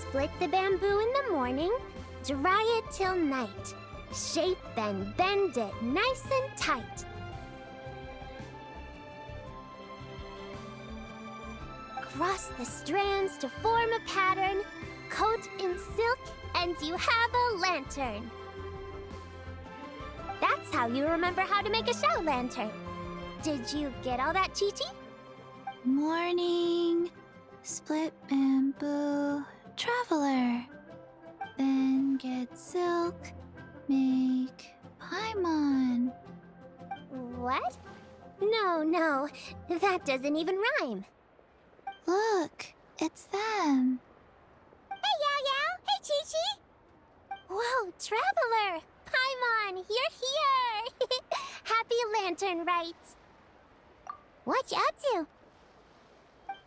Split the bamboo in the morning, dry it till night. Shape and bend it nice and tight. Cross the strands to form a pattern, coat in silk, and you have a lantern. That's how you remember how to make a shell lantern. Did you get all that, Chi-Chi? Morning, split bamboo, traveler. Then get silk, make paimon. What? No, that doesn't even rhyme. Look, it's them. Hey, Yao! Hey, Chi-Chi! Whoa, Traveler! Paimon, you're here! Happy lantern rites! What you up to?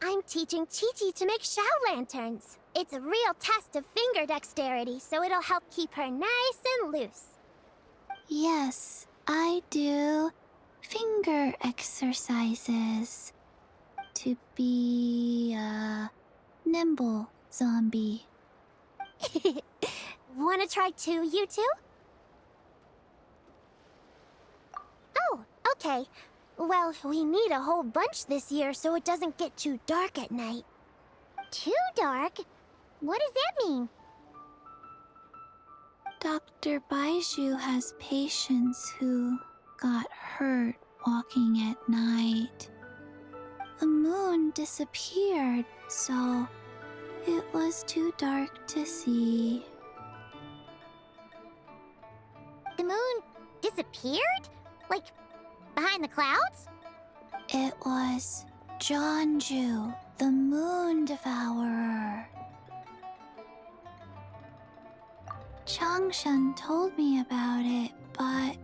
I'm teaching Chi-Chi to make shell lanterns. It's a real test of finger dexterity, so it'll help keep her nice and loose. Yes, I do finger exercises to be a nimble zombie. Wanna try too, you two? Oh, okay. Well, we need a whole bunch this year so it doesn't get too dark at night. Too dark? What does that mean? Dr. Baiju has patients who got hurt walking at night. The moon disappeared, so it was too dark to see. The moon disappeared? Like, behind the clouds? It was Jeonju, the moon devourer. Changshan told me about it, but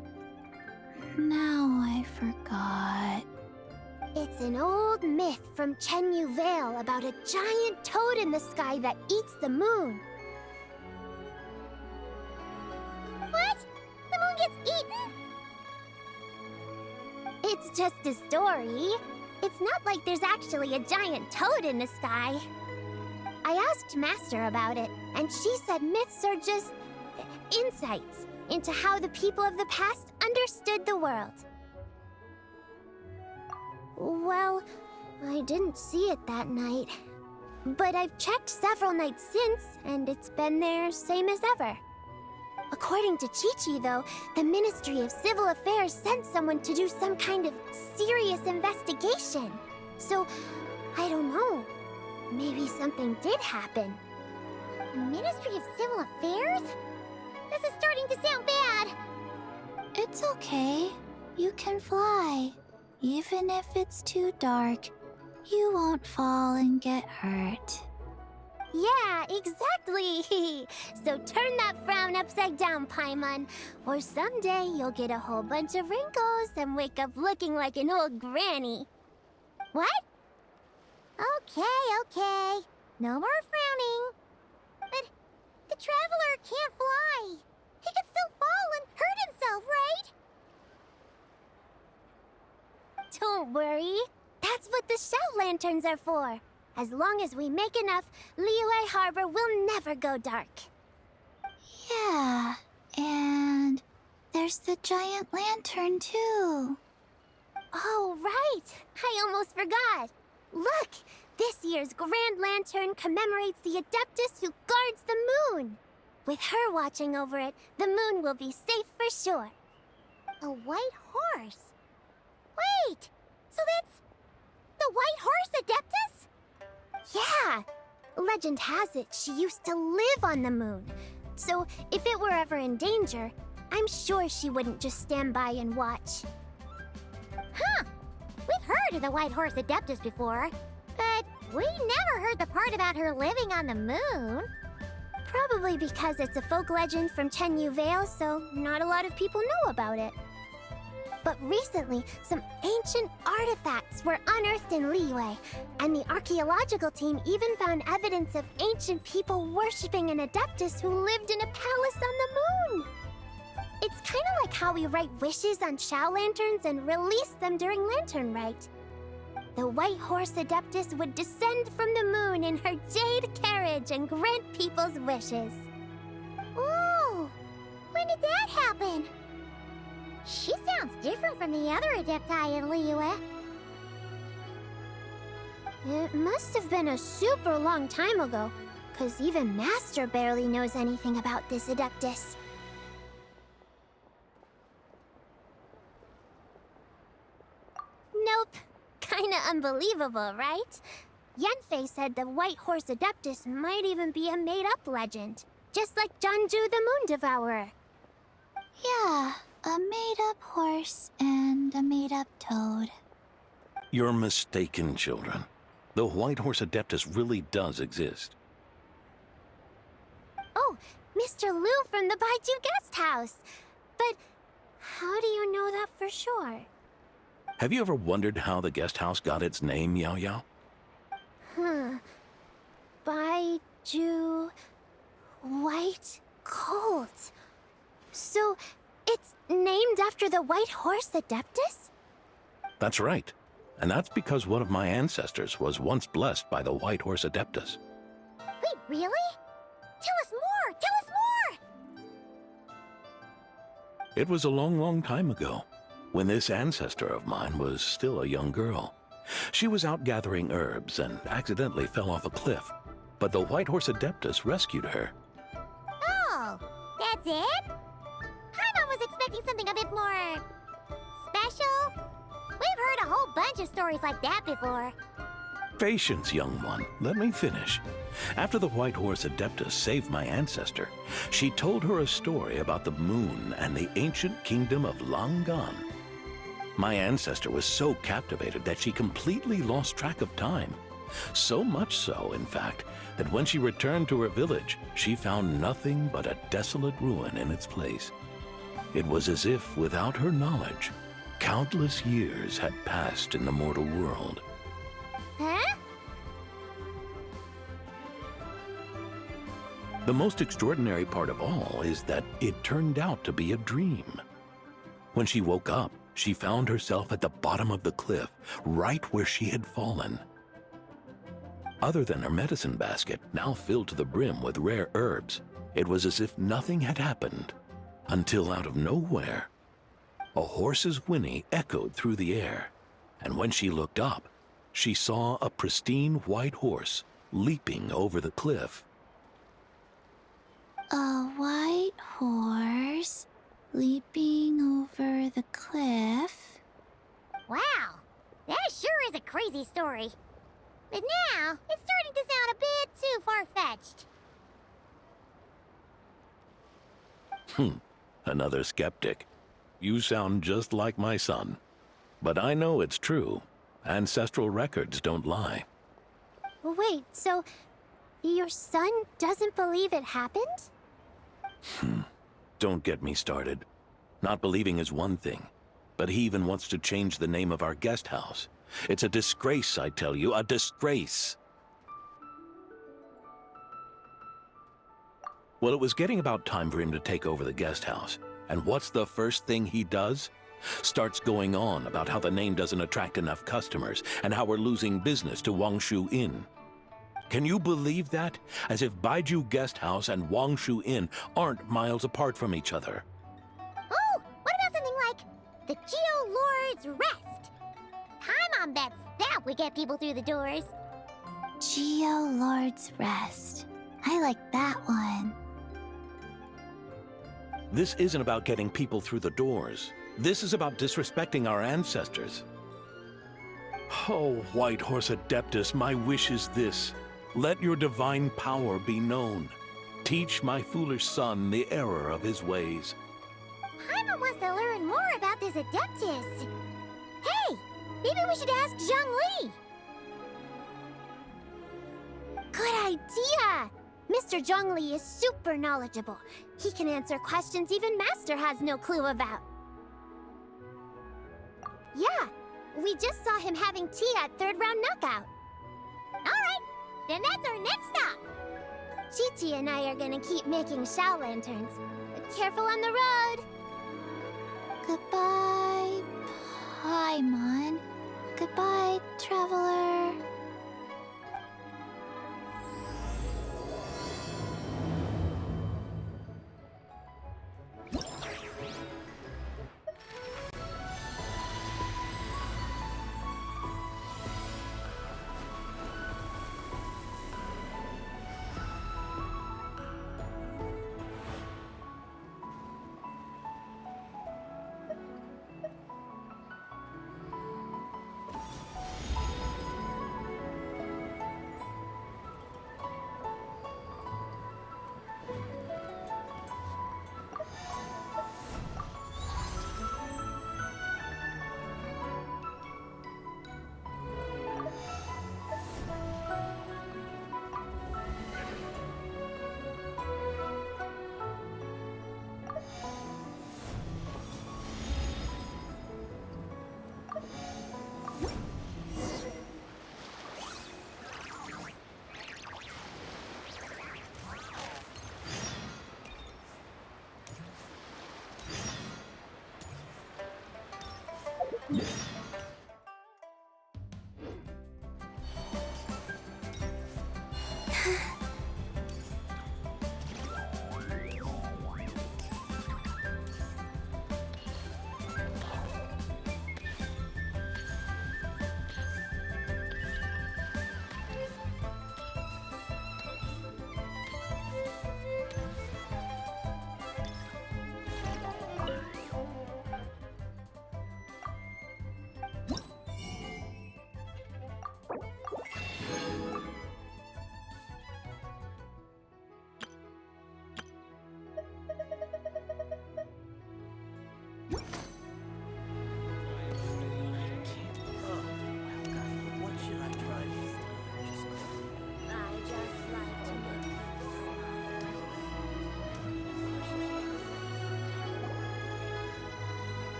now I forgot. It's an old myth from Chenyu Vale about a giant toad in the sky that eats the moon. What? The moon gets eaten? It's just a story. It's not like there's actually a giant toad in the sky. I asked Master about it, and she said myths are just insights into how the people of the past understood the world. Well, I didn't see it that night. But I've checked several nights since, and it's been there same as ever. According to Chi-Chi, though, the Ministry of Civil Affairs sent someone to do some kind of serious investigation. So, I don't know. Maybe something did happen. Ministry of Civil Affairs? This is starting to sound bad. It's okay. You can fly. Even if it's too dark, you won't fall and get hurt. Yeah, exactly. So turn that frown upside down, Paimon. Or someday you'll get a whole bunch of wrinkles and wake up looking like an old granny. What? Okay. No more frowning. But the Traveler can't fly. He could still fall and hurt himself, right? Don't worry. That's what the shell lanterns are for. As long as we make enough, Liyue Harbor will never go dark. Yeah, and there's the giant lantern, too. Oh, right! I almost forgot! Look! This year's Grand Lantern commemorates the Adeptus who guards the moon! With her watching over it, the moon will be safe for sure. A white horse? Wait! So that's the White Horse Adeptus? Yeah! Legend has it she used to live on the moon. So if it were ever in danger, I'm sure she wouldn't just stand by and watch. Huh! We've heard of the White Horse Adeptus before, but we never heard the part about her living on the moon. Probably because it's a folk legend from Tenyu Vale, so not a lot of people know about it. But recently, some ancient artifacts were unearthed in Liyue, and the archaeological team even found evidence of ancient people worshipping an Adeptus who lived in a palace on the moon. It's kind of like how we write wishes on Shao lanterns and release them during Lantern Rite. The White Horse Adeptus would descend from the moon in her jade carriage and grant people's wishes. Ooh! When did that happen? She sounds different from the other Adepti in Liyue. It must have been a super long time ago, because even Master barely knows anything about this Adeptus. Nope. Kinda unbelievable, right? Yanfei said the White Horse Adeptus might even be a made-up legend, just like Janju the Moon Devourer. Yeah, a made-up horse and a made-up toad. You're mistaken, children. The White Horse Adeptus really does exist. Oh, Mr. Liu from the Baiju Guest House. But how do you know that for sure? Have you ever wondered how the guest house got its name, Yao Yao? Baiju... White Colt. So, it's named after the White Horse Adeptus? That's right. And that's because one of my ancestors was once blessed by the White Horse Adeptus. Wait, really? Tell us more! Tell us more! It was a long, long time ago, when this ancestor of mine was still a young girl. She was out gathering herbs and accidentally fell off a cliff, but the White Horse Adeptus rescued her. Oh, that's it? I was expecting something a bit more... special? We've heard a whole bunch of stories like that before. Patience, young one. Let me finish. After the White Horse Adeptus saved my ancestor, she told her a story about the moon and the ancient kingdom of Langan. My ancestor was so captivated that she completely lost track of time. So much so, in fact, that when she returned to her village, she found nothing but a desolate ruin in its place. It was as if, without her knowledge, countless years had passed in the mortal world. Huh? The most extraordinary part of all is that it turned out to be a dream. When she woke up, she found herself at the bottom of the cliff, right where she had fallen. Other than her medicine basket, now filled to the brim with rare herbs, it was as if nothing had happened, until out of nowhere, a horse's whinny echoed through the air, and when she looked up, she saw a pristine white horse leaping over the cliff. A white horse leaping over the cliff? Wow, that sure is a crazy story. But now, it's starting to sound a bit too far-fetched. Another skeptic. You sound just like my son. But I know it's true. Ancestral records don't lie. Wait, so your son doesn't believe it happened? Don't get me started. Not believing is one thing, but he even wants to change the name of our guest house. It's a disgrace, I tell you, a disgrace. Well, it was getting about time for him to take over the guest house. And what's the first thing he does? Starts going on about how the name doesn't attract enough customers and how we're losing business to Wangshu Inn. Can you believe that? As if Baiju Guest House and Wangshu Inn aren't miles apart from each other. Oh, what about something like the Geo Lord's Rest? Paimon bets that would get people through the doors. Geo Lord's Rest. I like that one. This isn't about getting people through the doors. This is about disrespecting our ancestors. Oh, White Horse Adeptus, my wish is this. Let your divine power be known. Teach my foolish son the error of his ways. Paimon wants to learn more about this Adeptus. Hey, maybe we should ask Zhongli. Good idea! Mr. Zhongli is super knowledgeable. He can answer questions even Master has no clue about. Yeah, we just saw him having tea at third round knockout. Alright, then that's our next stop. Chi-Chi and I are gonna keep making Shao lanterns. But careful on the road. Goodbye, Paimon. Goodbye, traveler.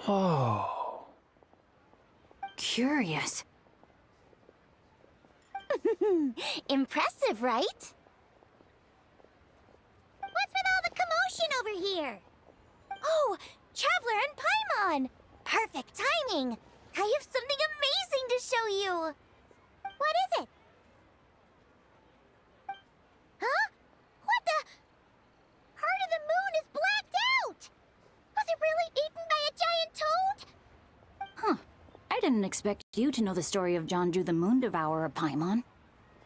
Oh. Curious. Impressive, right? What's with all the commotion over here? Oh, Traveler and Paimon! Perfect timing! I have something amazing to show you! What is it? Huh? What the? Heart of the Moon is blacked out! Was it really eaten by a giant toad? Huh. I didn't expect you to know the story of Jonju the Moon Devourer, Paimon.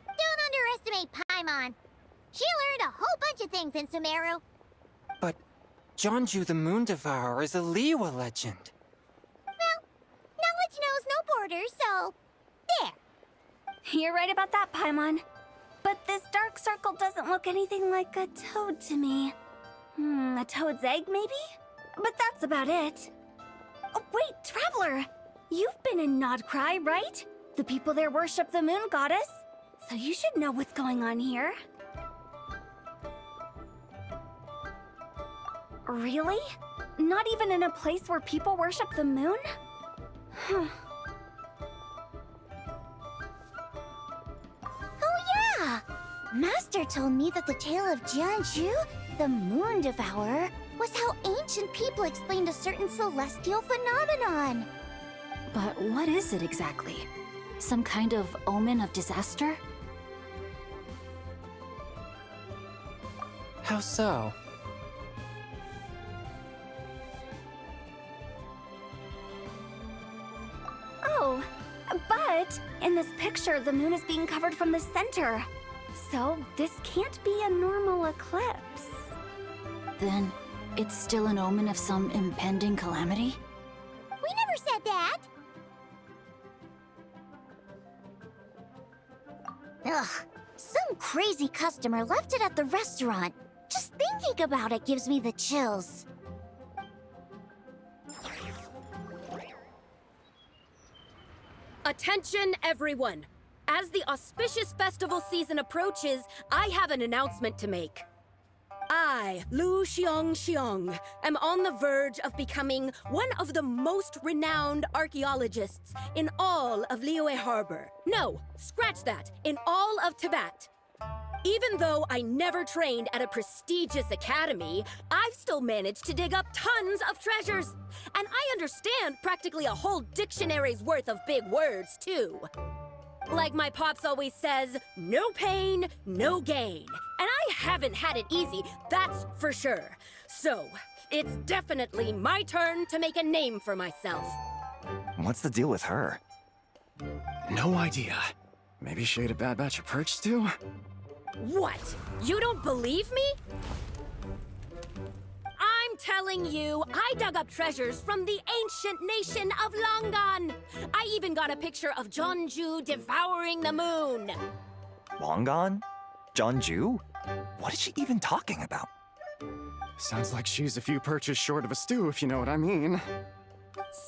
Don't underestimate Paimon. She learned a whole bunch of things in Sumeru. But Jonju the Moon Devourer is a Liyue legend. Well, knowledge knows no borders, so there. You're right about that, Paimon. But this dark circle doesn't look anything like a toad to me. A toad's egg, maybe? But that's about it. Oh, wait, Traveler! You've been in Nodcry, right? The people there worship the moon goddess. So you should know what's going on here. Really? Not even in a place where people worship the moon? Oh yeah! Master told me that the tale of Jianzhu, the Moon Devourer, was how ancient people explained a certain celestial phenomenon. But what is it exactly? Some kind of omen of disaster? How so? Oh, but in this picture, the moon is being covered from the center. So this can't be a normal eclipse. Then, it's still an omen of some impending calamity? We never said that! Ugh, some crazy customer left it at the restaurant. Just thinking about it gives me the chills. Attention, everyone! As the auspicious festival season approaches, I have an announcement to make. I, Lu Xiong, am on the verge of becoming one of the most renowned archaeologists in all of Liyue Harbor. No, scratch that, in all of Tibet. Even though I never trained at a prestigious academy, I've still managed to dig up tons of treasures. And I understand practically a whole dictionary's worth of big words, too. Like my pops always says, no pain, no gain. And I haven't had it easy, that's for sure. So, it's definitely my turn to make a name for myself. What's the deal with her? No idea. Maybe she ate a bad batch of perch stew? What? You don't believe me? I'm telling you, I dug up treasures from the ancient nation of Longan. I even got a picture of Jeonju devouring the moon. Long gone? Jeonju? What is she even talking about? Sounds like she's a few perches short of a stew, if you know what I mean.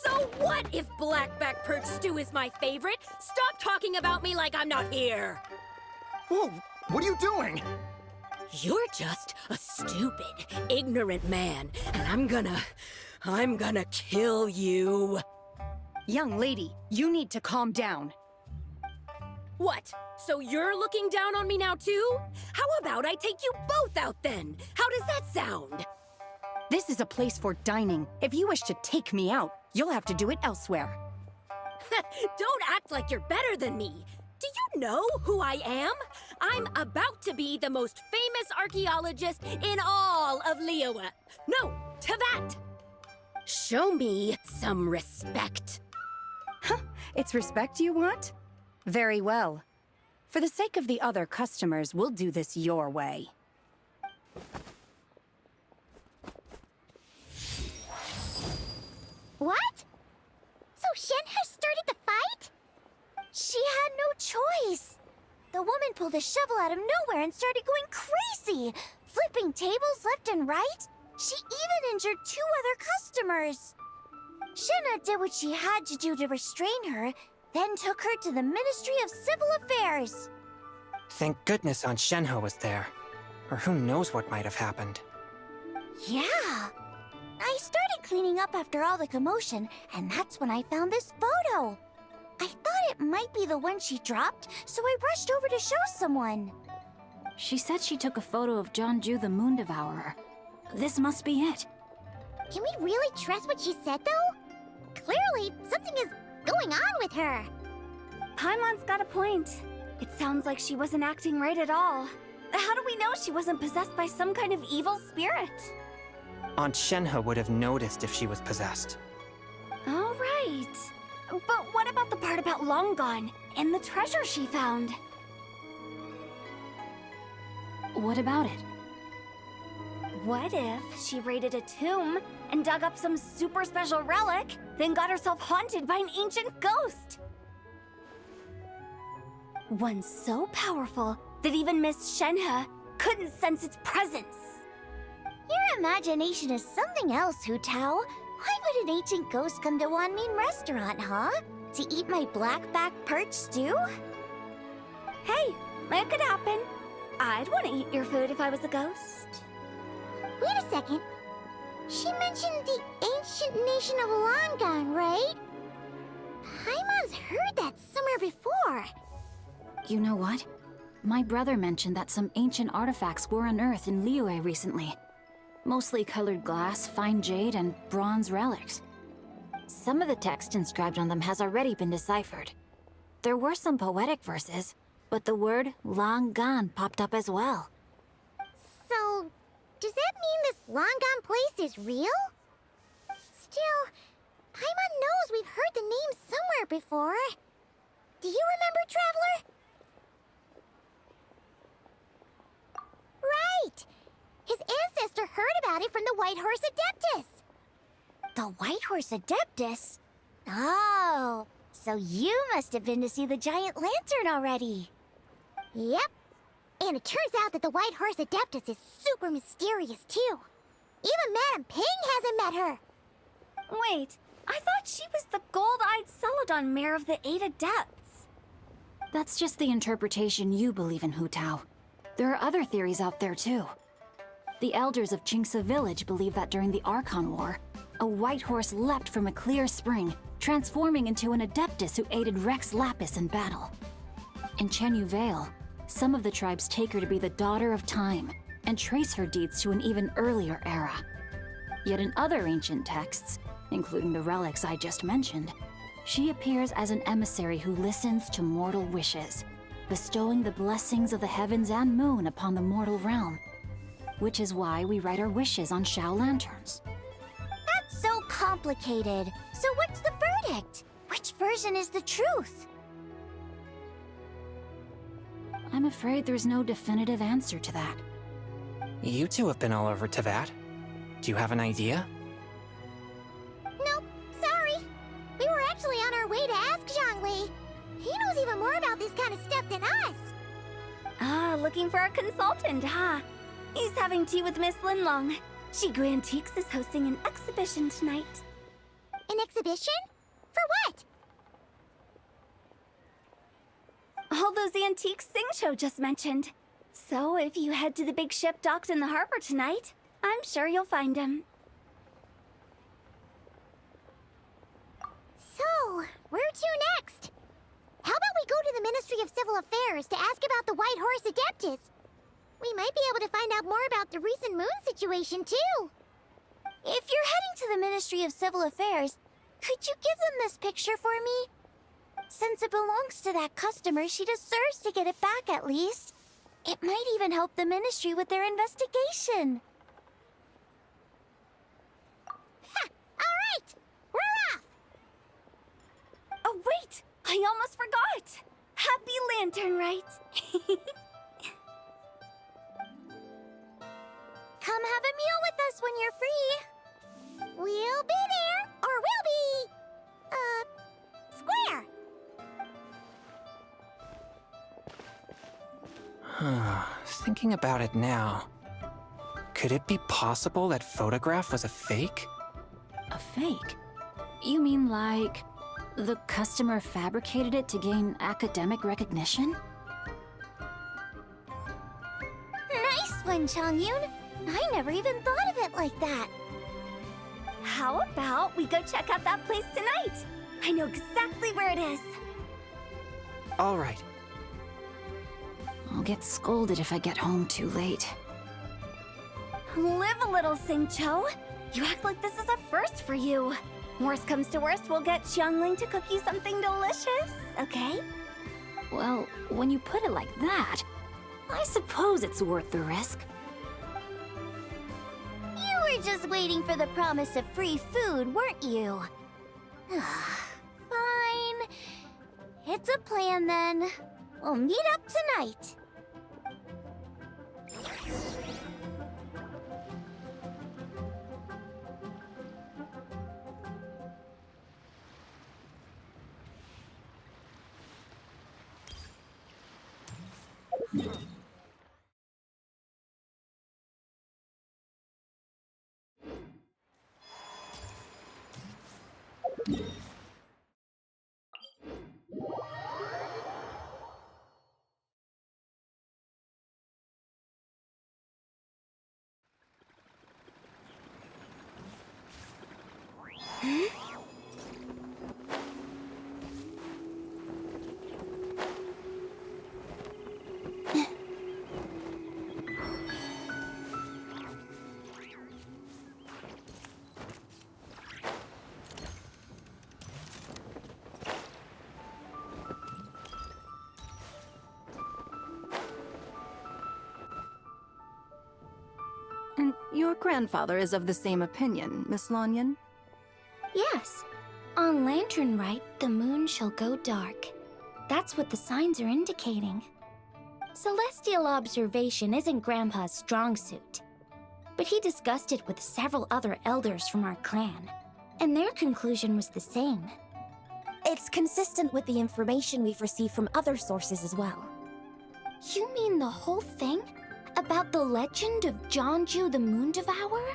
So what if blackback perch stew is my favorite? Stop talking about me like I'm not here. Whoa, what are you doing? You're just a stupid, ignorant man, and I'm gonna kill you. Young lady, you need to calm down. What? So you're looking down on me now too? How about I take you both out then? How does that sound? This is a place for dining. If you wish to take me out, you'll have to do it elsewhere. Don't act like you're better than me. Do you know who I am? I'm about to be the most famous archaeologist in all of Liyue. No, Tibet. Show me some respect. It's respect you want? Very well. For the sake of the other customers, we'll do this your way. What? So Shen has started the fight? She had no choice. The woman pulled a shovel out of nowhere and started going crazy, flipping tables left and right. She even injured 2 other customers. Shenna did what she had to do to restrain her, then took her to the Ministry of Civil Affairs. Thank goodness Aunt Shenhe was there. Or who knows what might have happened. Yeah. I started cleaning up after all the commotion, and that's when I found this photo. I thought it might be the one she dropped, so I rushed over to show someone. She said she took a photo of Jeonju the Moon Devourer. This must be it. Can we really trust what she said, though? Clearly, something is going on with her. Paimon's got a point. It sounds like she wasn't acting right at all. How do we know she wasn't possessed by some kind of evil spirit? Aunt Shenhe would have noticed if she was possessed. All right. But what about the part about Long Gone and the treasure she found? What about it? What if she raided a tomb and dug up some super special relic, then got herself haunted by an ancient ghost? One so powerful that even Miss Shenhe couldn't sense its presence. Your imagination is something else, Hu Tao. Why would an ancient ghost come to Wanmin restaurant, huh? To eat my blackback perch stew? Hey, it could happen. I'd want to eat your food if I was a ghost. Wait a second. She mentioned the ancient nation of Longan, right? Paimon's heard that somewhere before. You know what? My brother mentioned that some ancient artifacts were unearthed in Liyue recently. Mostly colored glass, fine jade, and bronze relics. Some of the text inscribed on them has already been deciphered. There were some poetic verses, but the word long gone popped up as well. So, does that mean this long-gone place is real? Still, Paimon knows we've heard the name somewhere before. Do you remember, Traveler? Right! His ancestor heard about it from the White Horse Adeptus. The White Horse Adeptus? Oh, so you must have been to see the giant lantern already. Yep. And it turns out that the White Horse Adeptus is super mysterious, too. Even Madame Ping hasn't met her. Wait, I thought she was the gold-eyed Celadon mare of the 8 Adepts. That's just the interpretation you believe in, Hu Tao. There are other theories out there, too. The elders of Qingce village believe that during the Archon War, a white horse leapt from a clear spring, transforming into an Adeptus who aided Rex Lapis in battle. In Chenyu Vale, some of the tribes take her to be the daughter of time, and trace her deeds to an even earlier era. Yet in other ancient texts, including the relics I just mentioned, she appears as an emissary who listens to mortal wishes, bestowing the blessings of the heavens and moon upon the mortal realm. Which is why we write our wishes on Shao lanterns. That's so complicated. So what's the verdict? Which version is the truth? I'm afraid there's no definitive answer to that. You two have been all over Teyvat. Do you have an idea? Nope, sorry. We were actually on our way to ask Zhongli. He knows even more about this kind of stuff than us. Ah, looking for a consultant, huh? He's having tea with Miss Linlong. Shigu Antiques is hosting an exhibition tonight. An exhibition? For what? All those antiques Xingqiu just mentioned. So if you head to the big ship docked in the harbor tonight, I'm sure you'll find him. So, where to next? How about we go to the Ministry of Civil Affairs to ask about the White Horse Adeptus? We might be able to find out more about the recent moon situation, too. If you're heading to the Ministry of Civil Affairs, could you give them this picture for me? Since it belongs to that customer, she deserves to get it back at least. It might even help the Ministry with their investigation. Ha! Alright! We're off! Oh, wait! I almost forgot! Happy Lantern Rite! Come have a meal with us when you're free. We'll be there, or we'll be... square. Thinking about it now, could it be possible that photograph was a fake? A fake? You mean like the customer fabricated it to gain academic recognition? Nice one, Changyun. I never even thought of it like that. How about we go check out that place tonight? I know exactly where it is. All right. I'll get scolded if I get home too late. Live a little, Xingqiu. You act like this is a first for you. Worst comes to worst, we'll get Xiangling to cook you something delicious, okay? Well, when you put it like that, I suppose it's worth the risk. You were just waiting for the promise of free food, weren't you? Fine. It's a plan then. We'll meet up tonight. And your grandfather is of the same opinion, Miss Lanyan? Yes. On Lantern Rite, the moon shall go dark. That's what the signs are indicating. Celestial observation isn't Grandpa's strong suit. But he discussed it with several other elders from our clan, and their conclusion was the same. It's consistent with the information we've received from other sources as well. You mean the whole thing? About the legend of Jeonju the Moon Devourer?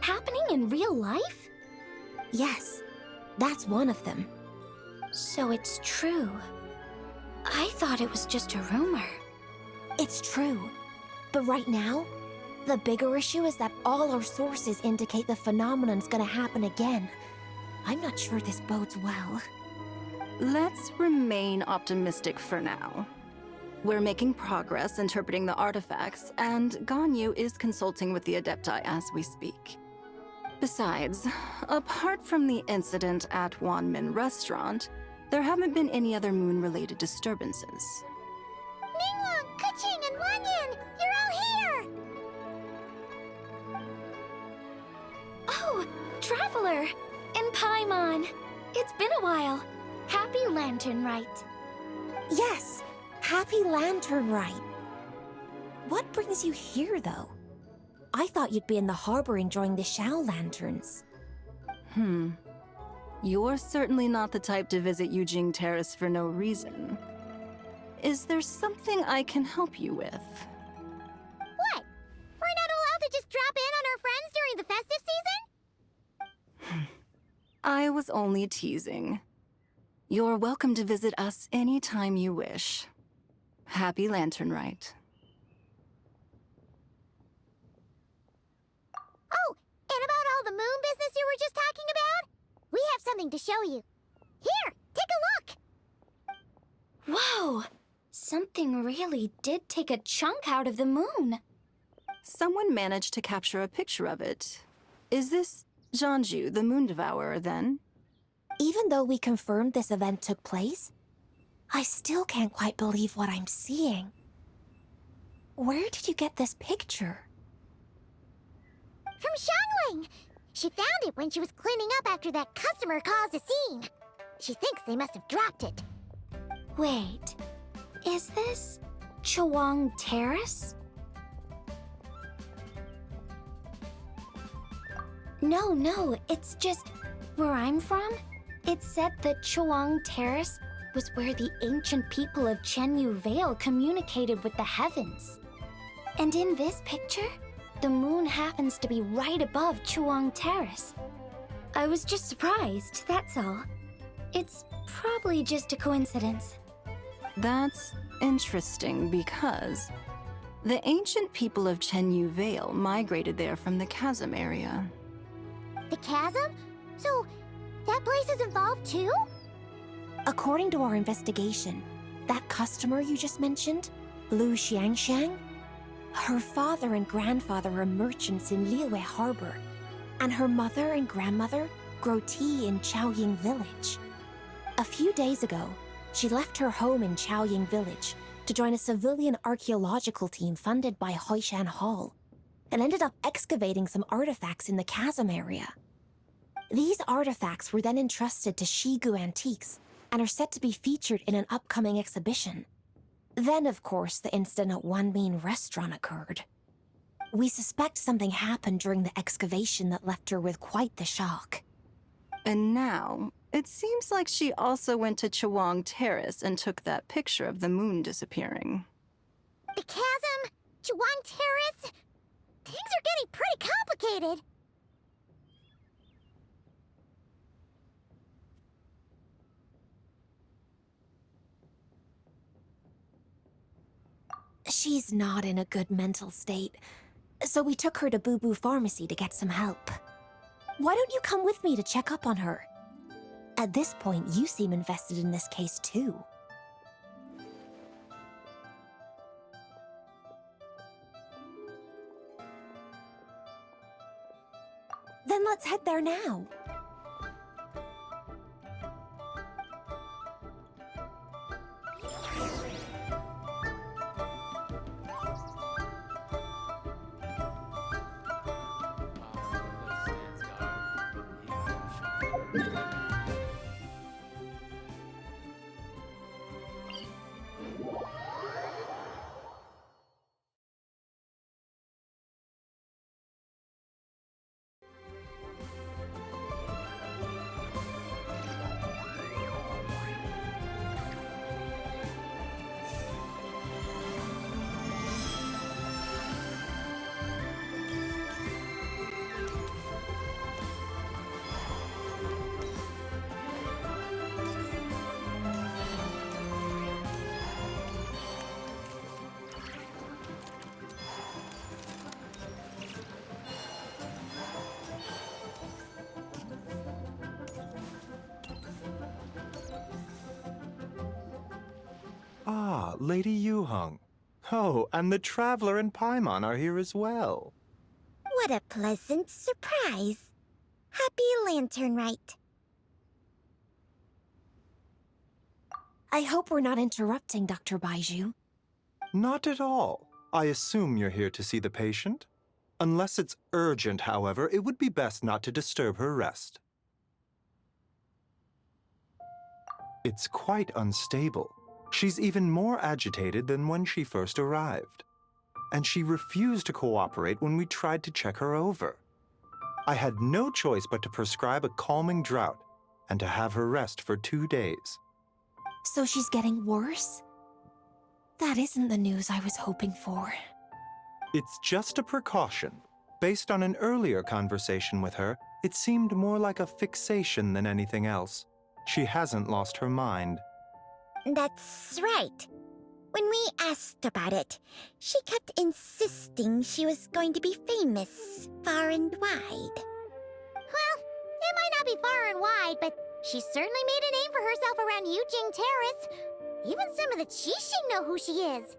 Happening in real life? Yes, that's one of them. So it's true. I thought it was just a rumor. It's true. But right now, the bigger issue is that all our sources indicate the phenomenon's gonna happen again. I'm not sure this bodes well. Let's remain optimistic for now. We're making progress interpreting the artifacts, and Ganyu is consulting with the Adepti as we speak. Besides, apart from the incident at Wanmin Restaurant, there haven't been any other moon-related disturbances. Ningguang, Keqing, and Wanyan! You're all here! Oh, Traveler! And Paimon! It's been a while. Happy Lantern Rite. Yes, happy Lantern Rite. What brings you here, though? I thought you'd be in the harbor enjoying the Shao lanterns. You're certainly not the type to visit Yujing Terrace for no reason. Is there something I can help you with? What? We're not allowed to just drop in on our friends during the festive season? I was only teasing. You're welcome to visit us anytime you wish. Happy Lantern Rite. Oh, and about all the moon business you were just talking about? We have something to show you. Here, take a look! Whoa! Something really did take a chunk out of the moon. Someone managed to capture a picture of it. Is this Jeonju, the Moon Devourer, then? Even though we confirmed this event took place, I still can't quite believe what I'm seeing. Where did you get this picture? From Xiangling! She found it when she was cleaning up after that customer caused a scene. She thinks they must have dropped it. Wait, is this Chawang Terrace? No, it's just where I'm from. It said that Chawang Terrace was where the ancient people of Chenyu Vale communicated with the heavens. And in this picture, the moon happens to be right above Chawang Terrace. I was just surprised, that's all. It's probably just a coincidence. That's interesting because the ancient people of Chenyu Vale migrated there from the chasm area. The chasm? So, that place is involved too? According to our investigation, that customer you just mentioned, Lu Xiangxiang, her father and grandfather are merchants in Liyue Harbor, and her mother and grandmother grow tea in Chaoying Village. A few days ago, she left her home in Chaoying Village to join a civilian archaeological team funded by Hoishan Hall, and ended up excavating some artifacts in the chasm area. These artifacts were then entrusted to Shigu Antiques and are set to be featured in an upcoming exhibition. Then, of course, the incident at Wanmin Restaurant occurred. We suspect something happened during the excavation that left her with quite the shock. And now, it seems like she also went to Chawang Terrace and took that picture of the moon disappearing. The chasm? Chawang Terrace? Things are getting pretty complicated. She's not in a good mental state, so we took her to Boo Boo Pharmacy to get some help. Why don't you come with me to check up on her? At this point, you seem invested in this case too. Then let's head there now. Ah, Lady Yuheng. Oh, and the Traveler and Paimon are here as well. What a pleasant surprise. Happy Lantern Rite. I hope we're not interrupting, Dr. Baiju. Not at all. I assume you're here to see the patient? Unless it's urgent, however, it would be best not to disturb her rest. It's quite unstable. She's even more agitated than when she first arrived. And she refused to cooperate when we tried to check her over. I had no choice but to prescribe a calming draught and to have her rest for 2 days. So she's getting worse? That isn't the news I was hoping for. It's just a precaution. Based on an earlier conversation with her, it seemed more like a fixation than anything else. She hasn't lost her mind. That's right. When we asked about it, she kept insisting she was going to be famous far and wide. Well, it might not be far and wide, but she certainly made a name for herself around Yujing Terrace. Even some of the Qixing know who she is.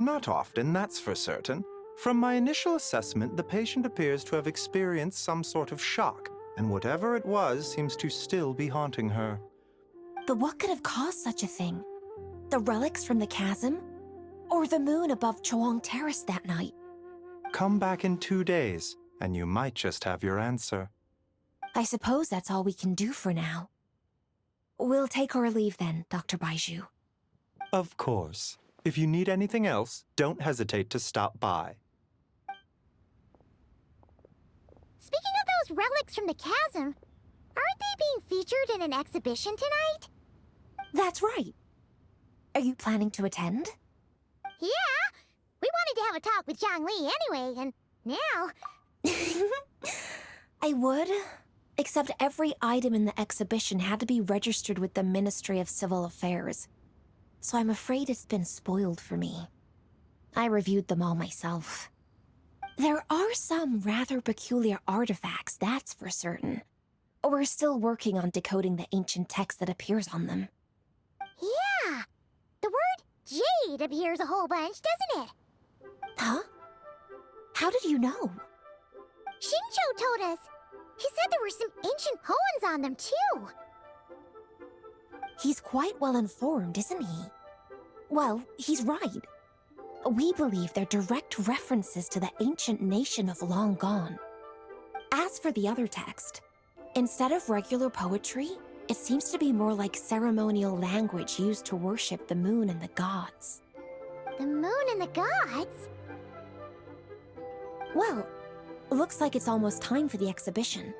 Not often, that's for certain. From my initial assessment, the patient appears to have experienced some sort of shock, and whatever it was seems to still be haunting her. But what could have caused such a thing? The relics from the chasm? Or the moon above Chuang Terrace that night? Come back in 2 days, and you might just have your answer. I suppose that's all we can do for now. We'll take our leave then, Dr. Baiju. Of course. If you need anything else, don't hesitate to stop by. Speaking of those relics from the chasm, aren't they being featured in an exhibition tonight? That's right. Are you planning to attend? Yeah! We wanted to have a talk with Zhang Li anyway, and now... I would, except every item in the exhibition had to be registered with the Ministry of Civil Affairs. So I'm afraid it's been spoiled for me. I reviewed them all myself. There are some rather peculiar artifacts, that's for certain. We're still working on decoding the ancient text that appears on them. Yeah! The word jade appears a whole bunch, doesn't it? Huh? How did you know? Xingqiu told us. He said there were some ancient poems on them, too. He's quite well informed, isn't he? Well, he's right. We believe they're direct references to the ancient nation of long gone. As for the other text, instead of regular poetry, it seems to be more like ceremonial language used to worship the moon and the gods. The moon and the gods? Well, looks like it's almost time for the exhibition.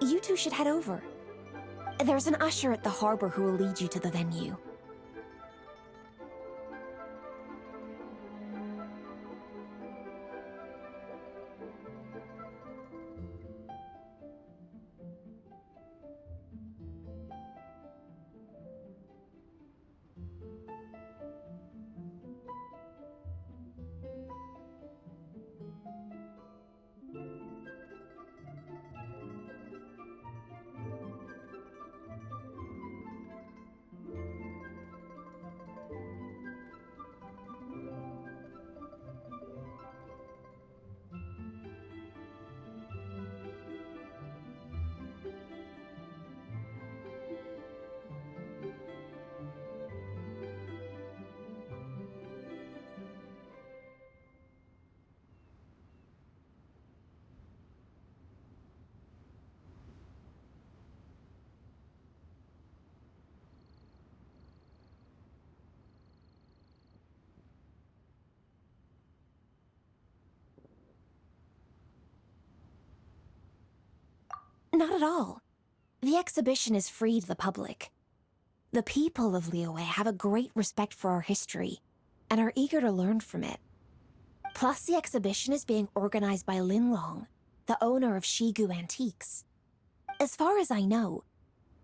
You two should head over. There's an usher at the harbor who will lead you to the venue. Not at all. The exhibition is free to the public. The people of Liyue have a great respect for our history and are eager to learn from it. Plus, the exhibition is being organized by Linlong, the owner of Shigu Antiques. As far as I know,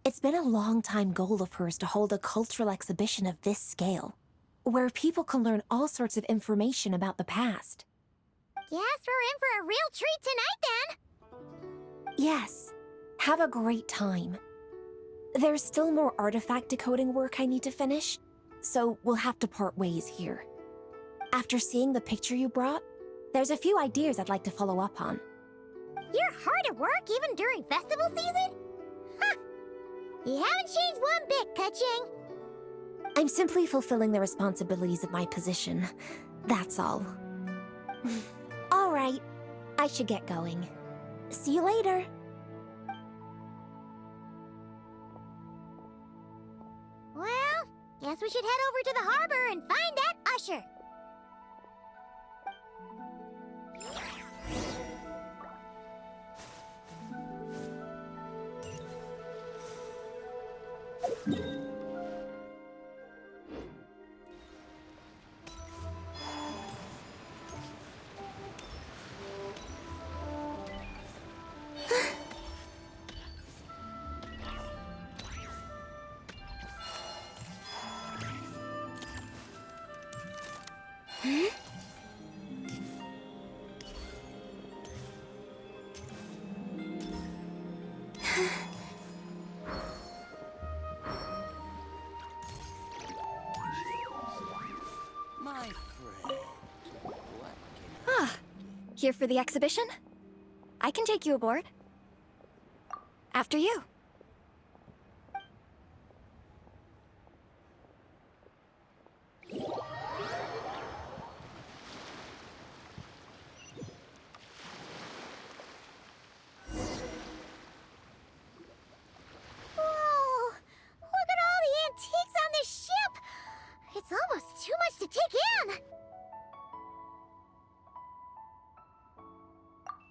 it's been a long-time goal of hers to hold a cultural exhibition of this scale, where people can learn all sorts of information about the past. Guess we're in for a real treat tonight, then! Yes, have a great time. There's still more artifact decoding work I need to finish, so we'll have to part ways here. After seeing the picture you brought, there's a few ideas I'd like to follow up on. You're hard at work even during festival season? Huh! You haven't changed one bit, Ka-Ching. I'm simply fulfilling the responsibilities of my position. That's all. All right, I should get going. See you later. Well, guess we should head over to the harbor and find that usher. Here for the exhibition? I can take you aboard. After you. Whoa! Look at all the antiques on this ship! It's almost too much to take in!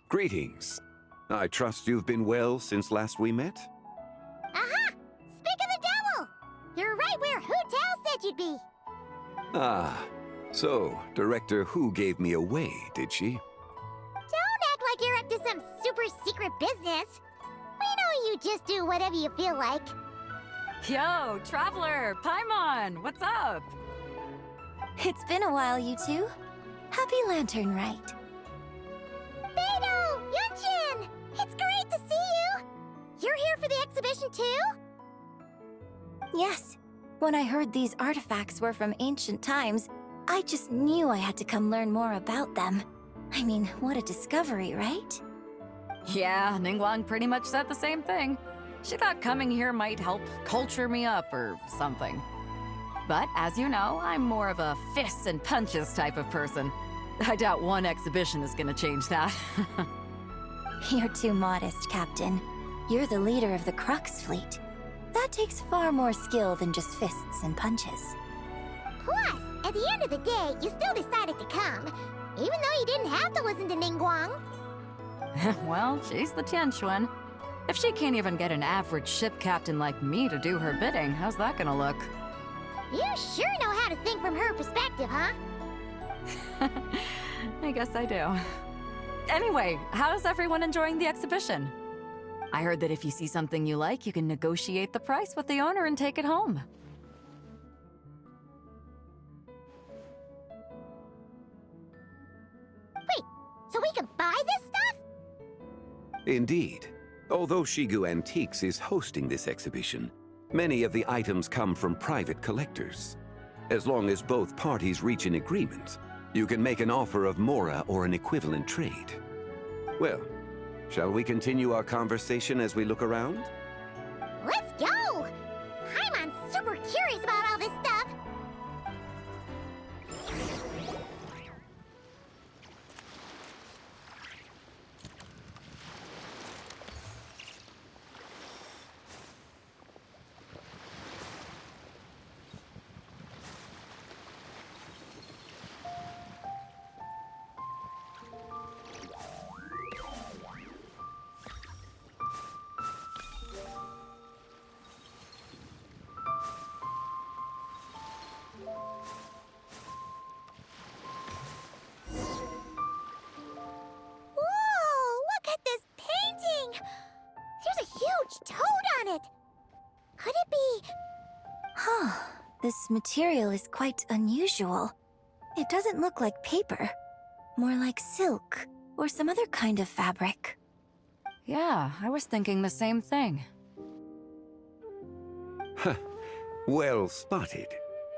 Greetings. I trust you've been well since last we met? Aha! Speak of the devil! You're right where Hu Tao said you'd be! Ah, so Director Hu gave me away, did she? Don't act like you're up to some super secret business! We know you just do whatever you feel like. Yo, Traveler! Paimon! What's up? It's been a while, you two. Happy Lantern Rite. Beidou! Yunchin! It's great to see you! You're here for the exhibition too? Yes. When I heard these artifacts were from ancient times, I just knew I had to come learn more about them. I mean, what a discovery, right? Yeah, Ningguang pretty much said the same thing. She thought coming here might help culture me up or something. But as you know, I'm more of a fists and punches type of person. I doubt one exhibition is gonna change that. You're too modest, Captain. You're the leader of the Crux fleet. That takes far more skill than just fists and punches. Plus, at the end of the day, you still decided to come, even though you didn't have to listen to Ningguang. Well, she's the Tianquan. If she can't even get an average ship captain like me to do her bidding, how's that gonna look? You sure know how to think from her perspective, huh? I guess I do. Anyway, how's everyone enjoying the exhibition? I heard that if you see something you like, you can negotiate the price with the owner and take it home. Wait, so we can buy this stuff? Indeed. Although Shigu Antiques is hosting this exhibition, many of the items come from private collectors. As long as both parties reach an agreement, you can make an offer of mora or an equivalent trade. Well, shall we continue our conversation as we look around? Let's go! I'm super curious about all this stuff. This material is quite unusual. It doesn't look like paper, more like silk or some other kind of fabric. Yeah, I was thinking the same thing. Well spotted.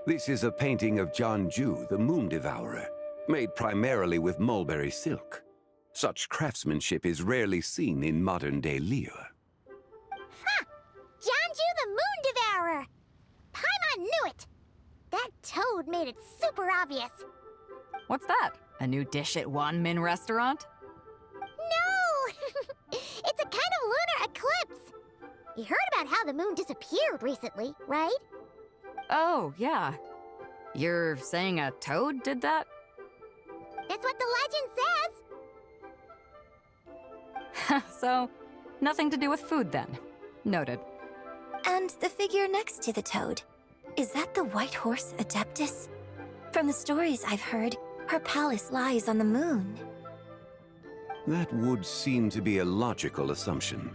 This is a painting of Jianju, the Moon Devourer, made primarily with mulberry silk. Such craftsmanship is rarely seen in modern-day Liyue. Ha! Jianju the Moon Devourer! Paimon knew it! That toad made it super obvious. What's that? A new dish at Wanmin restaurant? No! It's a kind of lunar eclipse. You heard about how the moon disappeared recently, right? Oh, yeah. You're saying a toad did that? That's what the legend says. So, nothing to do with food then. Noted. And the figure next to the toad, is that the white horse Adeptus? From the stories I've heard, her palace lies on the moon. That would seem to be a logical assumption.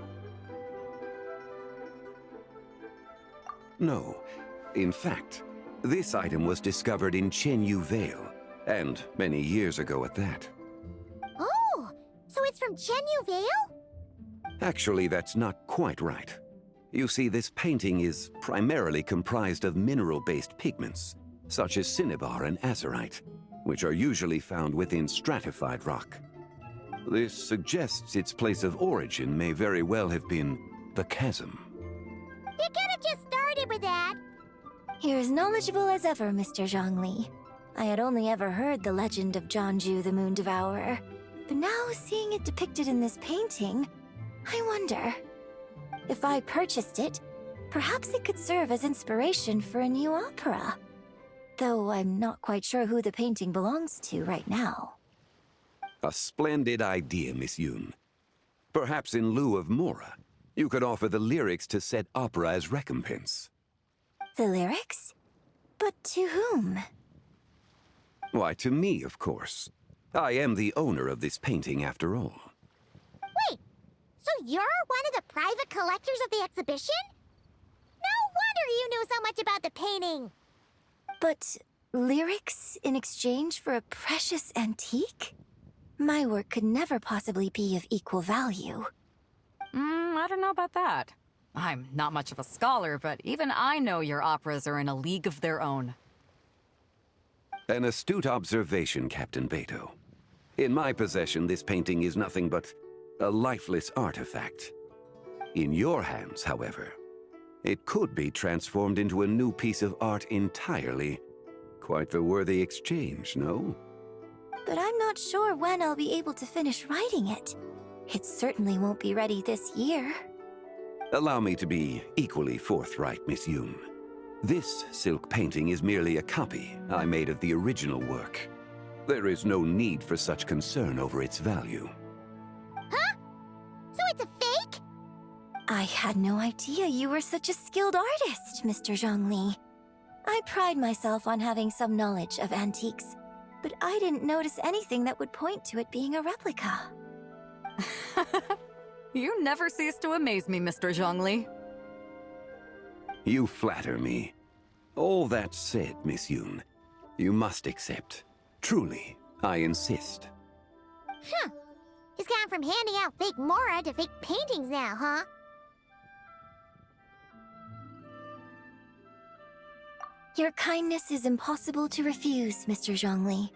No. In fact, this item was discovered in Chenyu Vale, and many years ago at that. Oh, so it's from Chenyu Vale? Actually, that's not quite right. You see, this painting is primarily comprised of mineral-based pigments, such as cinnabar and azurite, which are usually found within stratified rock. This suggests its place of origin may very well have been the chasm. You could have just started with that. You're as knowledgeable as ever, Mr. Zhongli. I had only ever heard the legend of Jianju the Moon Devourer, but now seeing it depicted in this painting, I wonder. If I purchased it, perhaps it could serve as inspiration for a new opera. Though I'm not quite sure who the painting belongs to right now. A splendid idea, Miss Yoon. Perhaps in lieu of Mora, you could offer the lyrics to said opera as recompense. The lyrics? But to whom? Why, to me, of course. I am the owner of this painting, after all. Wait, so you're one of the private collectors of the exhibition? No wonder you knew so much about the painting. But lyrics in exchange for a precious antique? My work could never possibly be of equal value. I don't know about that. I'm not much of a scholar, but even I know your operas are in a league of their own. An astute observation, Captain Beto. In my possession, this painting is nothing but a lifeless artifact. In your hands, however, it could be transformed into a new piece of art entirely. Quite the worthy exchange, no? But I'm not sure when I'll be able to finish writing it. It certainly won't be ready this year. Allow me to be equally forthright, Miss Yoon. This silk painting is merely a copy I made of the original work. There is no need for such concern over its value. Huh? So it's a fake? I had no idea you were such a skilled artist, Mr. Zhongli. I pride myself on having some knowledge of antiques, but I didn't notice anything that would point to it being a replica. You never cease to amaze me, Mr. Zhongli. You flatter me. All that said, Miss Yoon, you must accept. Truly, I insist. Huh. He's gone from handing out fake Mora to fake paintings now, huh? Your kindness is impossible to refuse, Mr. Zhongli.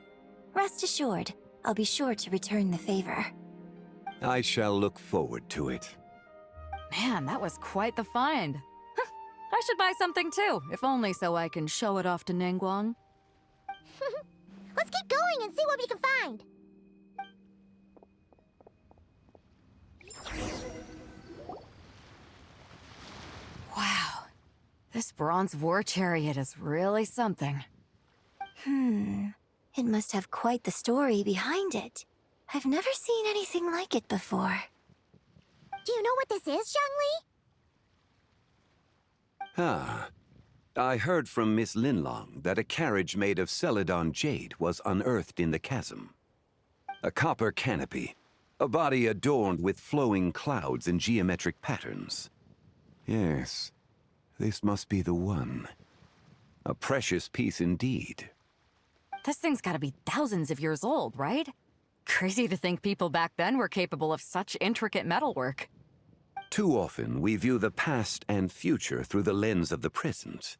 Rest assured, I'll be sure to return the favor. I shall look forward to it. Man, that was quite the find. I should buy something too, if only so I can show it off to Ningguang. Let's keep going and see what we can find. Wow, this bronze war chariot is really something. It must have quite the story behind it. I've never seen anything like it before. Do you know what this is, Zhongli? Ah. I heard from Miss Linlong that a carriage made of Celadon jade was unearthed in the chasm. A copper canopy, a body adorned with flowing clouds and geometric patterns. Yes, this must be the one. A precious piece indeed. This thing's gotta be thousands of years old, right? Crazy to think people back then were capable of such intricate metalwork. Too often, we view the past and future through the lens of the present.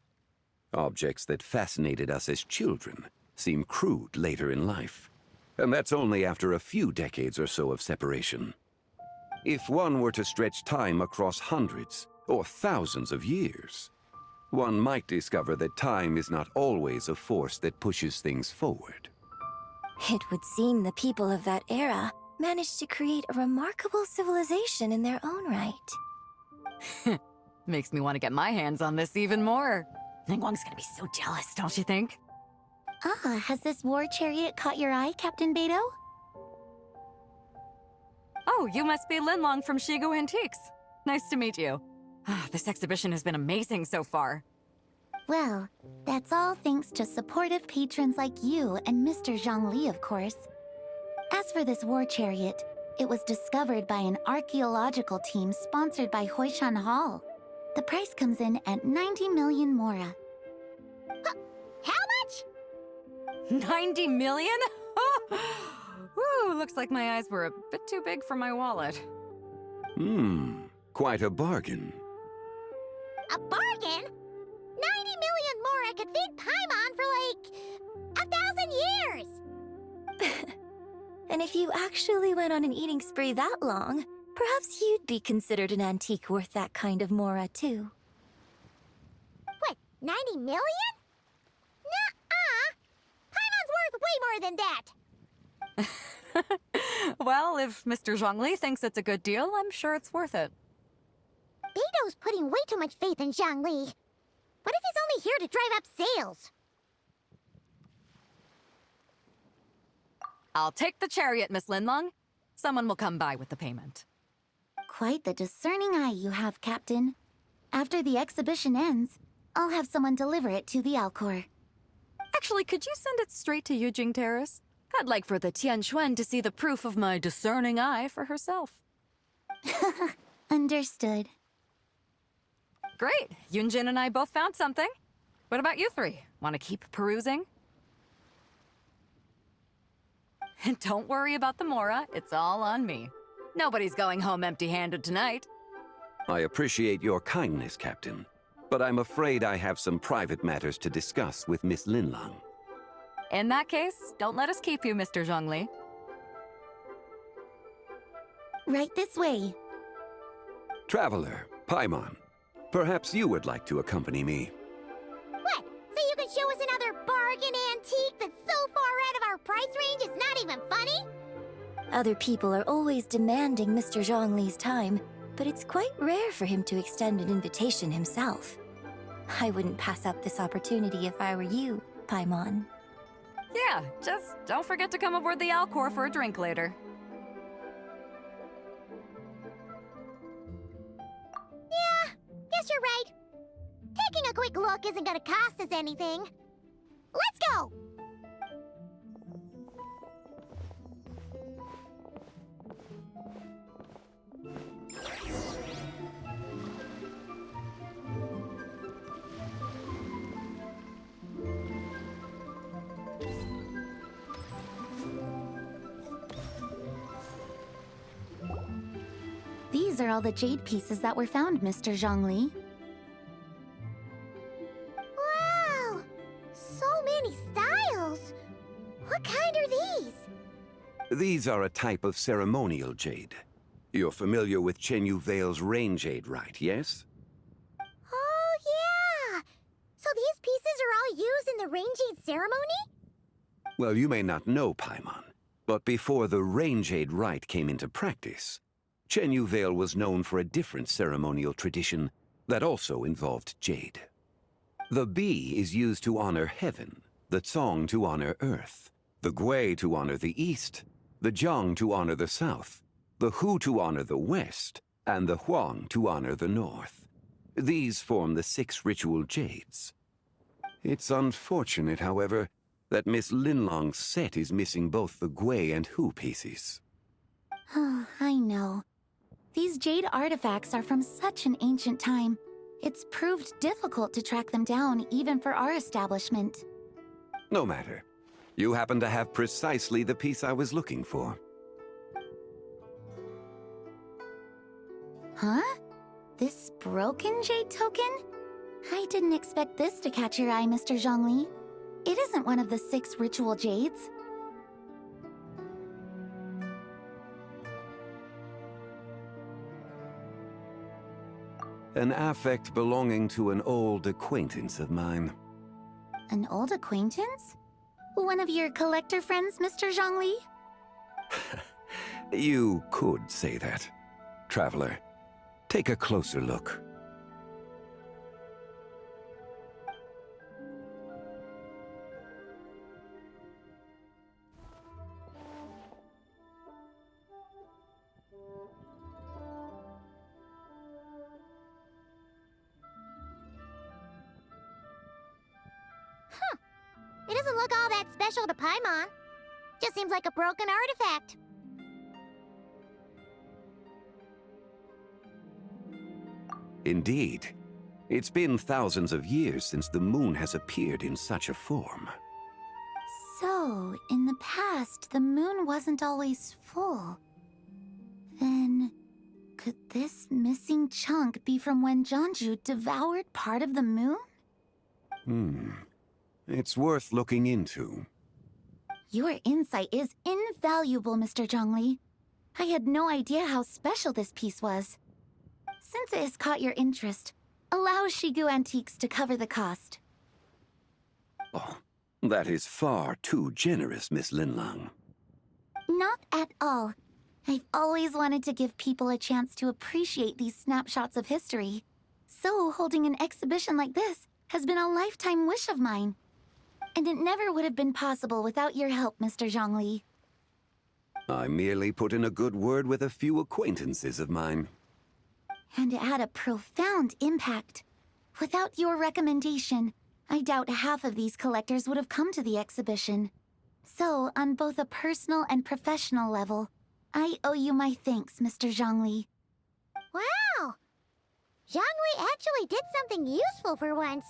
Objects that fascinated us as children seem crude later in life. And that's only after a few decades or so of separation. If one were to stretch time across hundreds or thousands of years, one might discover that time is not always a force that pushes things forward. It would seem the people of that era managed to create a remarkable civilization in their own right. Makes me want to get my hands on this even more. Ningguang's gonna be so jealous, don't you think? Ah, has this war chariot caught your eye, Captain Beidou? Oh, you must be Linlong from Shigu Antiques. Nice to meet you. This exhibition has been amazing so far. Well, that's all thanks to supportive patrons like you and Mr. Zhongli, of course. As for this war chariot, it was discovered by an archaeological team sponsored by Huishan Hall. The price comes in at 90 million mora. How much? 90 million? Woo, looks like my eyes were a bit too big for my wallet. Quite a bargain. A bargain? 90 million more I could feed Paimon for like 1,000 years! And if you actually went on an eating spree that long, perhaps you'd be considered an antique worth that kind of mora, too. What, 90 million? Nuh-uh! Paimon's worth way more than that! Well, if Mr. Zhongli thinks it's a good deal, I'm sure it's worth it. Beidou's putting way too much faith in Zhongli. What if he's only here to drive up sales? I'll take the chariot, Miss Linlong. Someone will come by with the payment. Quite the discerning eye you have, Captain. After the exhibition ends, I'll have someone deliver it to the Alcor. Actually, could you send it straight to Yujing Terrace? I'd like for the Tianquan to see the proof of my discerning eye for herself. Understood. Great. Yunjin and I both found something. What about you three? Want to keep perusing? And don't worry about the mora. It's all on me. Nobody's going home empty-handed tonight. I appreciate your kindness, Captain, but I'm afraid I have some private matters to discuss with Miss Linlong. In that case, don't let us keep you, Mr. Zhongli. Right this way. Traveler, Paimon, perhaps you would like to accompany me. What? So you can show us another bargain antique that's so far out of our price range it's not even funny? Other people are always demanding Mr. Zhongli's time, but it's quite rare for him to extend an invitation himself. I wouldn't pass up this opportunity if I were you, Paimon. Yeah, just don't forget to come aboard the Alcor for a drink later. Yeah, guess you're right. Taking a quick look isn't gonna cost us anything. Let's go! These are all the jade pieces that were found, Mr. Zhongli. Wow! So many styles! What kind are these? These are a type of ceremonial jade. You're familiar with Chenyu Vale's rain jade, right, yes? Oh, yeah! So these pieces are all used in the rain jade ceremony? Well, you may not know, Paimon, but before the rain jade rite came into practice, Chenyu Vale was known for a different ceremonial tradition that also involved jade. The bee is used to honor heaven, the Tsong to honor earth, the Gui to honor the east, the Jiang to honor the south, the Hu to honor the west, and the Huang to honor the north. These form the 6 ritual jades. It's unfortunate, however, that Miss Linlong's set is missing both the Gui and Hu pieces. Oh, I know. These jade artifacts are from such an ancient time. It's proved difficult to track them down, even for our establishment. No matter. You happen to have precisely the piece I was looking for. Huh? This broken jade token? I didn't expect this to catch your eye, Mr. Zhongli. It isn't one of the 6 ritual jades. An affect belonging to an old acquaintance of mine. An old acquaintance? One of your collector friends, Mr. Zhongli? You could say that. Traveler, take a closer look. It doesn't look all that special to Paimon. Just seems like a broken artifact. Indeed. It's been thousands of years since the moon has appeared in such a form. So, in the past, the moon wasn't always full. Then, could this missing chunk be from when Jeonju devoured part of the moon? It's worth looking into. Your insight is invaluable, Mr. Zhongli. I had no idea how special this piece was. Since it has caught your interest, allow Shigu Antiques to cover the cost. Oh, that is far too generous, Miss Linlang. Not at all. I've always wanted to give people a chance to appreciate these snapshots of history. So holding an exhibition like this has been a lifetime wish of mine. And it never would have been possible without your help, Mr. Zhongli. I merely put in a good word with a few acquaintances of mine. And it had a profound impact. Without your recommendation, I doubt half of these collectors would have come to the exhibition. So, on both a personal and professional level, I owe you my thanks, Mr. Zhongli. Wow! Zhongli actually did something useful for once.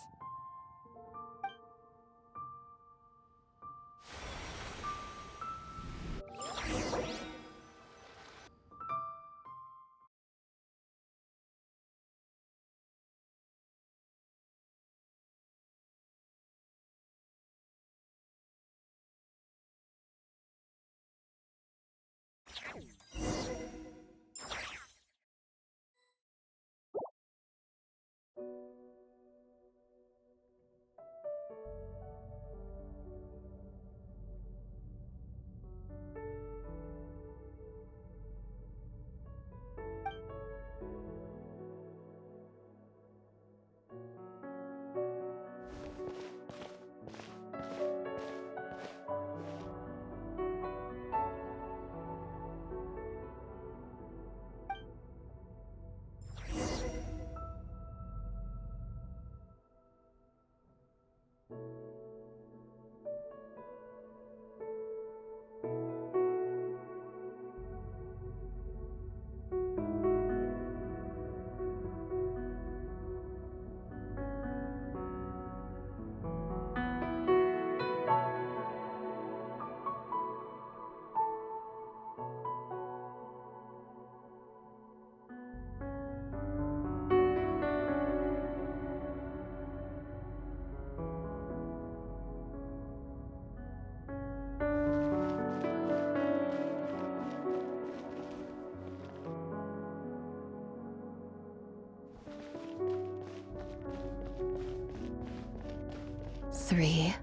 Three,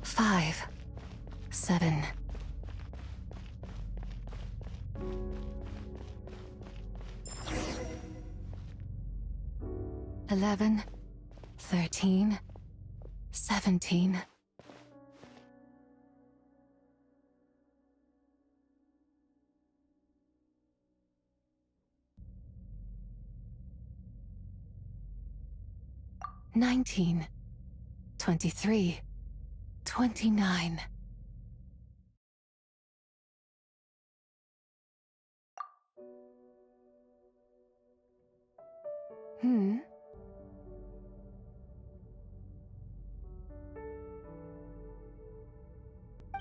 5, 7. $11, 13, 17. $19, 23, 29.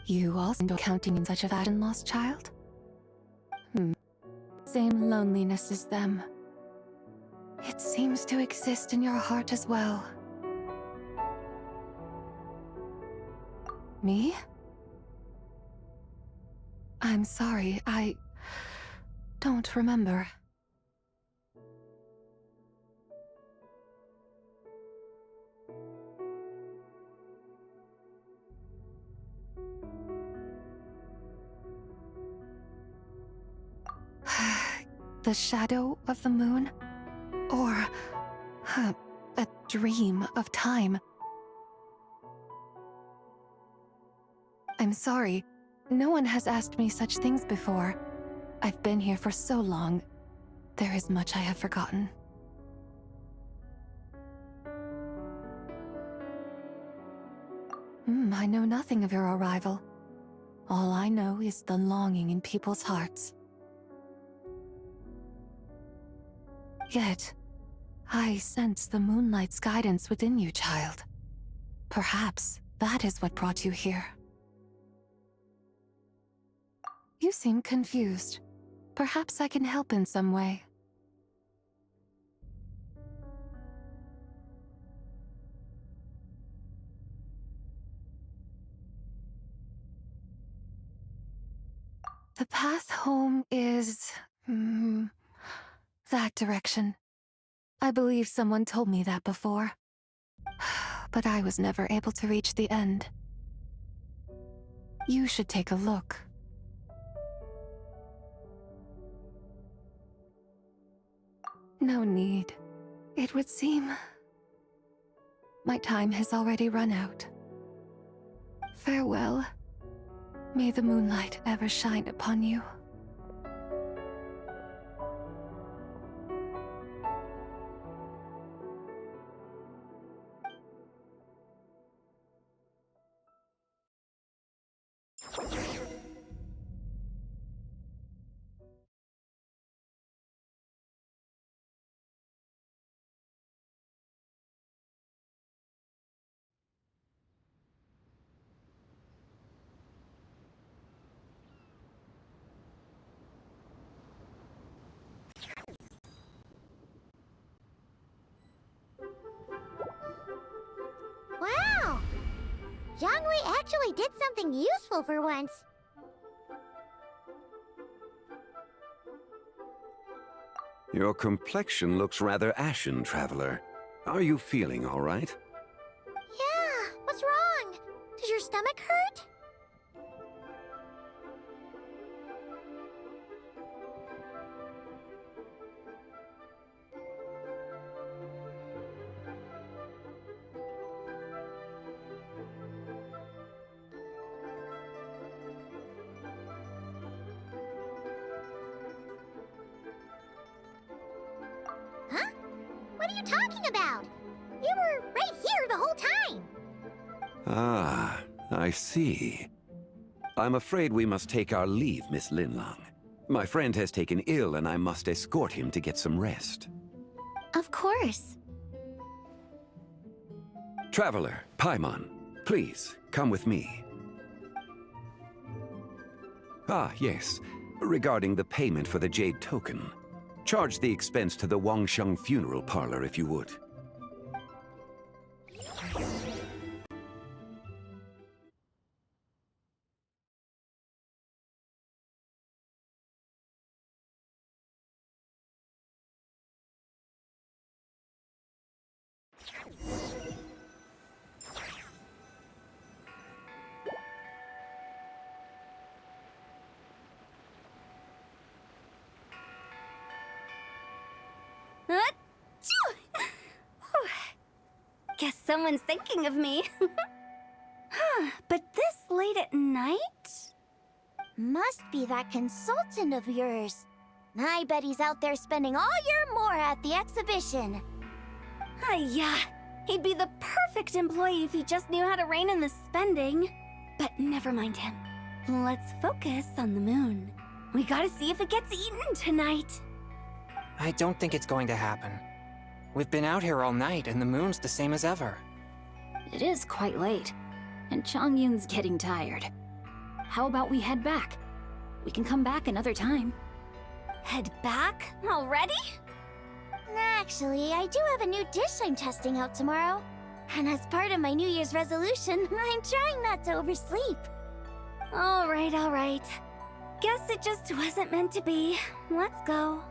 You also counting in such a fashion, lost child? Same loneliness as them. It seems to exist in your heart as well. Me? I'm sorry, I don't remember. The shadow of the moon? Or a dream of time? I'm sorry. No one has asked me such things before. I've been here for so long. There is much I have forgotten. I know nothing of your arrival. All I know is the longing in people's hearts. Yet, I sense the moonlight's guidance within you, child. Perhaps that is what brought you here. You seem confused. Perhaps I can help in some way. The path home is... that direction. I believe someone told me that before. But I was never able to reach the end. You should take a look. No need. It would seem... my time has already run out. Farewell. May the moonlight ever shine upon you. Wow! Jiangwei actually did something useful for once. Your complexion looks rather ashen, Traveler. Are you feeling all right? Yeah, what's wrong? Does your stomach hurt? Huh? What are you talking about? You were right here the whole time. Ah, I see. I'm afraid we must take our leave, Miss Linlang. My friend has taken ill and I must escort him to get some rest. Of course. Traveler, Paimon, please, come with me. Ah, yes. Regarding the payment for the Jade Token. Charge the expense to the Wangsheng Funeral Parlor if you would. Guess someone's thinking of me. But this late at night? Must be that consultant of yours. I bet he's out there spending all year more at the exhibition. Yeah, he'd be the perfect employee if he just knew how to rein in the spending. But never mind him. Let's focus on the moon. We gotta see if it gets eaten tonight. I don't think it's going to happen. We've been out here all night, and the moon's the same as ever. It is quite late, and Chongyun's getting tired. how about we head back? We can come back another time. Head back? Already? Actually, I do have a new dish I'm testing out tomorrow. And as part of my New Year's resolution, I'm trying not to oversleep. All right. Guess it just wasn't meant to be. Let's go.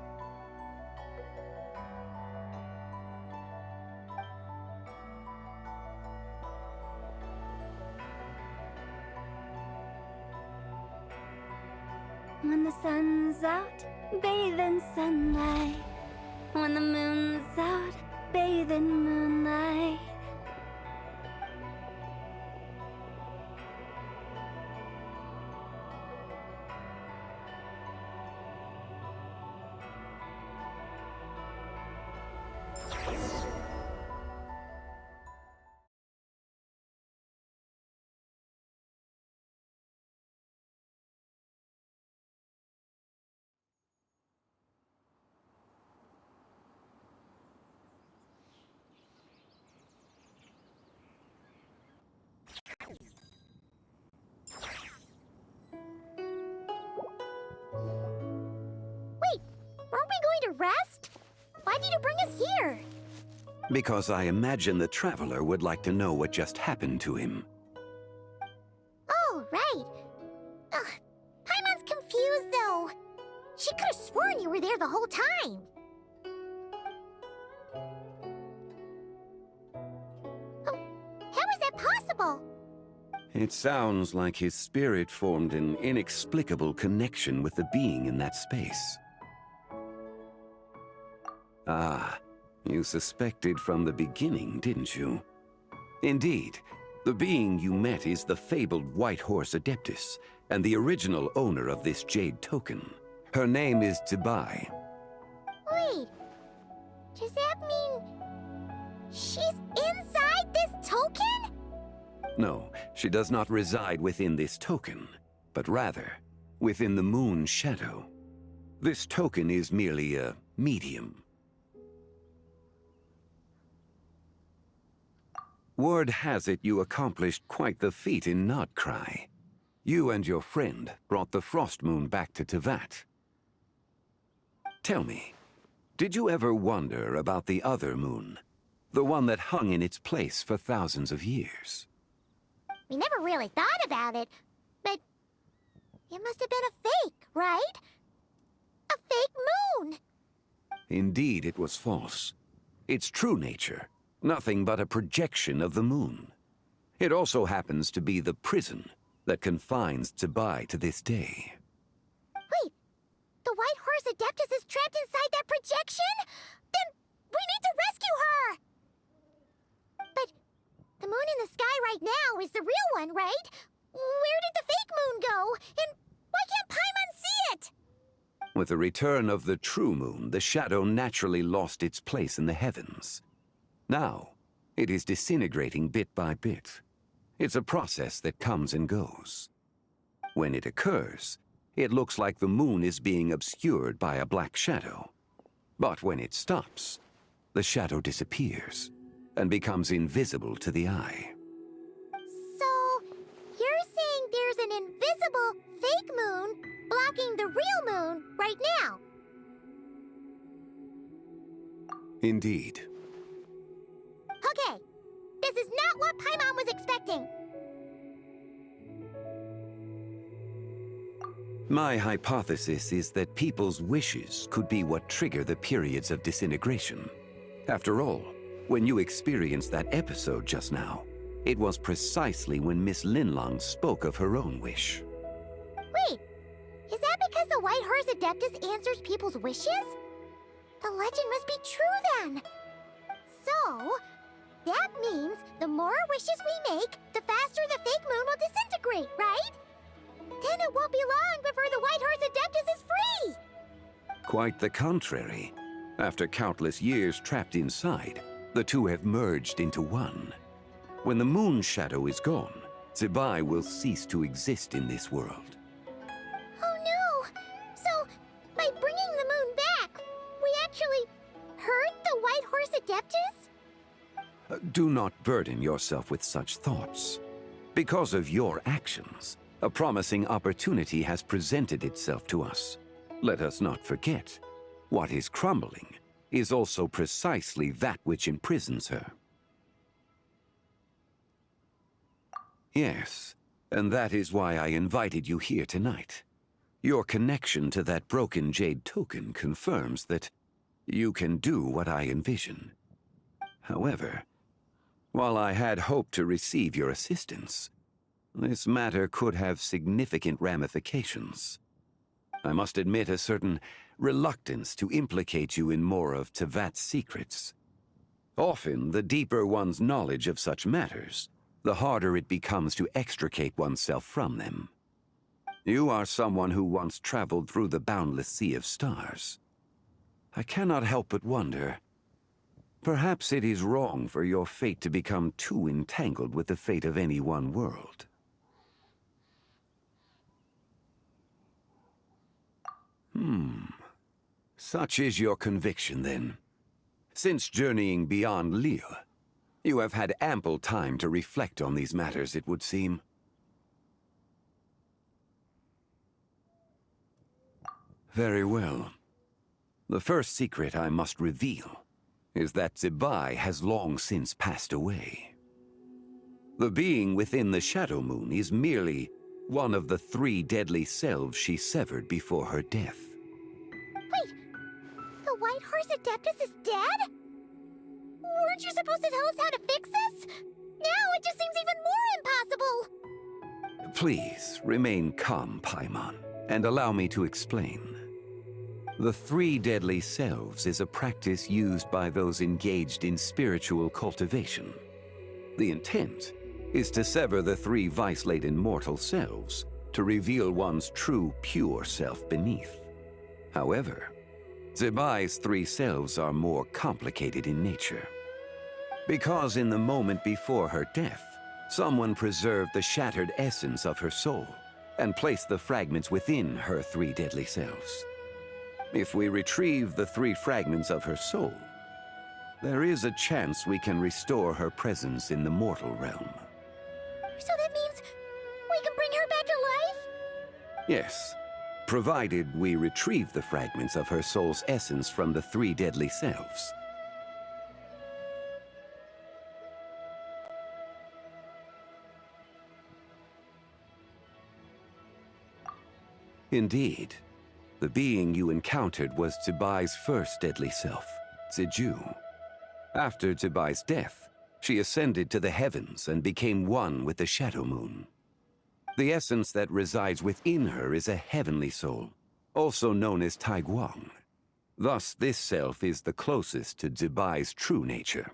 When the sun's out, bathe in sunlight. When the moon's out, bathe in moonlight. Wait, aren't we going to rest? Why did you bring us here? Because I imagine the traveler would like to know what just happened to him. Oh, right. Ugh, Paimon's confused, though. She could have sworn you were there the whole time. How is that possible? It sounds like his spirit formed an inexplicable connection with the being in that space. Ah, you suspected from the beginning, didn't you? Indeed, the being you met is the fabled White Horse Adeptus, and the original owner of this jade token. Her name is Zibai. Wait, does that mean she's inside this token? No, she does not reside within this token, but rather within the moon shadow. This token is merely a medium. Word has it you accomplished quite the feat in Notcry. You and your friend brought the Frost Moon back to Tevat. Tell me, did you ever wonder about the other moon? The one that hung in its place for thousands of years? We never really thought about it, but it must have been a fake, right? A fake moon! Indeed, it was false. Its true nature, nothing but a projection of the moon. It also happens to be the prison that confines Zibai to this day. Wait, the White Horse Adeptus is trapped inside that projection? Then we need to rescue her! But the moon in the sky right now is the real one, right? Where did the fake moon go? And why can't Paimon see it? With the return of the true moon, the shadow naturally lost its place in the heavens. Now, it is disintegrating bit by bit. It's a process that comes and goes. When it occurs, it looks like the moon is being obscured by a black shadow. But when it stops, the shadow disappears and becomes invisible to the eye. So, you're saying there's an invisible fake moon blocking the real moon right now? Indeed. Okay, this is not what Paimon was expecting. My hypothesis is that people's wishes could be what trigger the periods of disintegration. After all, when you experienced that episode just now, it was precisely when Miss Linlang spoke of her own wish. Wait, is that because the White Horse Adeptus answers people's wishes? The legend must be true then. So, that means the more wishes we make, the faster the fake moon will disintegrate, right? Then it won't be long before the White Horse Adeptus is free! Quite the contrary. After countless years trapped inside, the two have merged into one. When the moon shadow is gone, Zibai will cease to exist in this world. Oh no! So, by bringing the moon back, we actually hurt the White Horse Adeptus? Do not burden yourself with such thoughts. Because of your actions, A promising opportunity has presented itself to us. Let us not forget, what is crumbling is also precisely that which imprisons her. Yes, and that is why I invited you here tonight. Your connection to that broken jade token confirms that you can do what I envision. However, while I had hoped to receive your assistance, this matter could have significant ramifications. I must admit a certain reluctance to implicate you in more of Tevat's secrets. Often, the deeper one's knowledge of such matters, the harder it becomes to extricate oneself from them. You are someone who once traveled through the boundless sea of stars. I cannot help but wonder, perhaps it is wrong for your fate to become too entangled with the fate of any one world. Such is your conviction, then. Since journeying beyond Liyue, you have had ample time to reflect on these matters, it would seem. Very well. The first secret I must reveal is that Zebai has long since passed away. The being within the Shadow Moon is merely one of the 3 deadly selves she severed before her death. Wait, the White Horse Adeptus is dead? Weren't you supposed to tell us how to fix this? Now it just seems even more impossible! Please, remain calm, Paimon, and allow me to explain. The 3 deadly selves is a practice used by those engaged in spiritual cultivation. The intent is to sever the 3 vice-laden mortal selves to reveal one's true, pure self beneath. However, Zebai's 3 selves are more complicated in nature. Because in the moment before her death, someone preserved the shattered essence of her soul and placed the fragments within her 3 deadly selves. If we retrieve the 3 fragments of her soul, there is a chance we can restore her presence in the mortal realm. So that means we can bring her back to life? Yes, provided we retrieve the fragments of her soul's essence from the 3 deadly selves. Indeed, the being you encountered was Zebai's first deadly self, Ziju. After Zebai's death, she ascended to the heavens and became one with the Shadow Moon. The essence that resides within her is a heavenly soul, also known as Taiguang. Thus, this self is the closest to Zebai's true nature.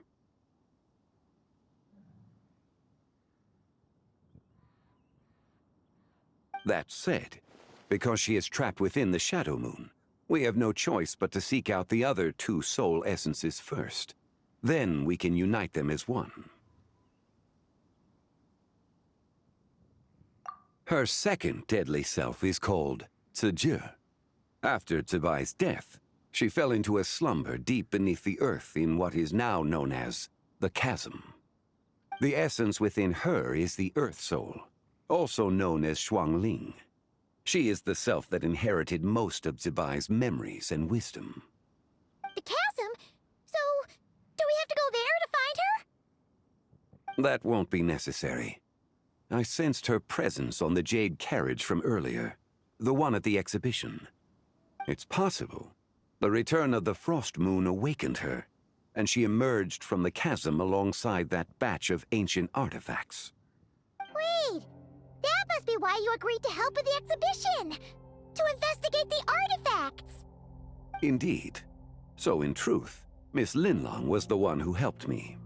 That said, because she is trapped within the Shadow Moon, we have no choice but to seek out the other 2 soul essences first. Then we can unite them as one. Her second deadly self is called Ziju. After Zebai's death, she fell into a slumber deep beneath the earth in what is now known as the Chasm. The essence within her is the Earth Soul, also known as Shuangling. She is the self that inherited most of Zebai's memories and wisdom. The chasm? So, do we have to go there to find her? That won't be necessary. I sensed her presence on the jade carriage from earlier, the one at the exhibition. It's possible the return of the Frost Moon awakened her, and she emerged from the chasm alongside that batch of ancient artifacts. Wait! That must be why you agreed to help with the exhibition! To investigate the artifacts! Indeed. So in truth, Miss Linlong was the one who helped me.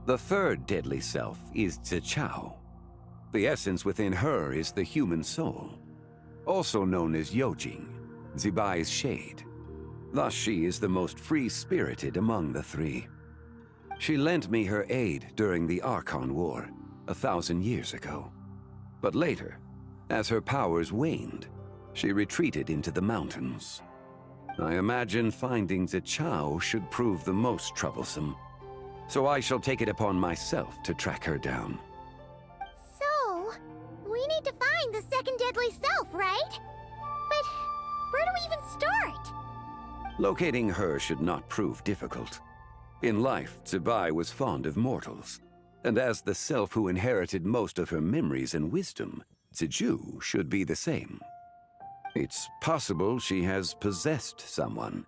The third deadly self is Zichao. The essence within her is the human soul, also known as Yojing, Zebai's shade. Thus she is the most free-spirited among the 3. She lent me her aid during the Archon War 1,000 years ago. But later, as her powers waned, she retreated into the mountains. I imagine finding Zichao should prove the most troublesome, so I shall take it upon myself to track her down. finding the second deadly self, right? But where do we even start? Locating her should not prove difficult. In life, Zibai was fond of mortals, and as the self who inherited most of her memories and wisdom, Ziju should be the same. It's possible she has possessed someone,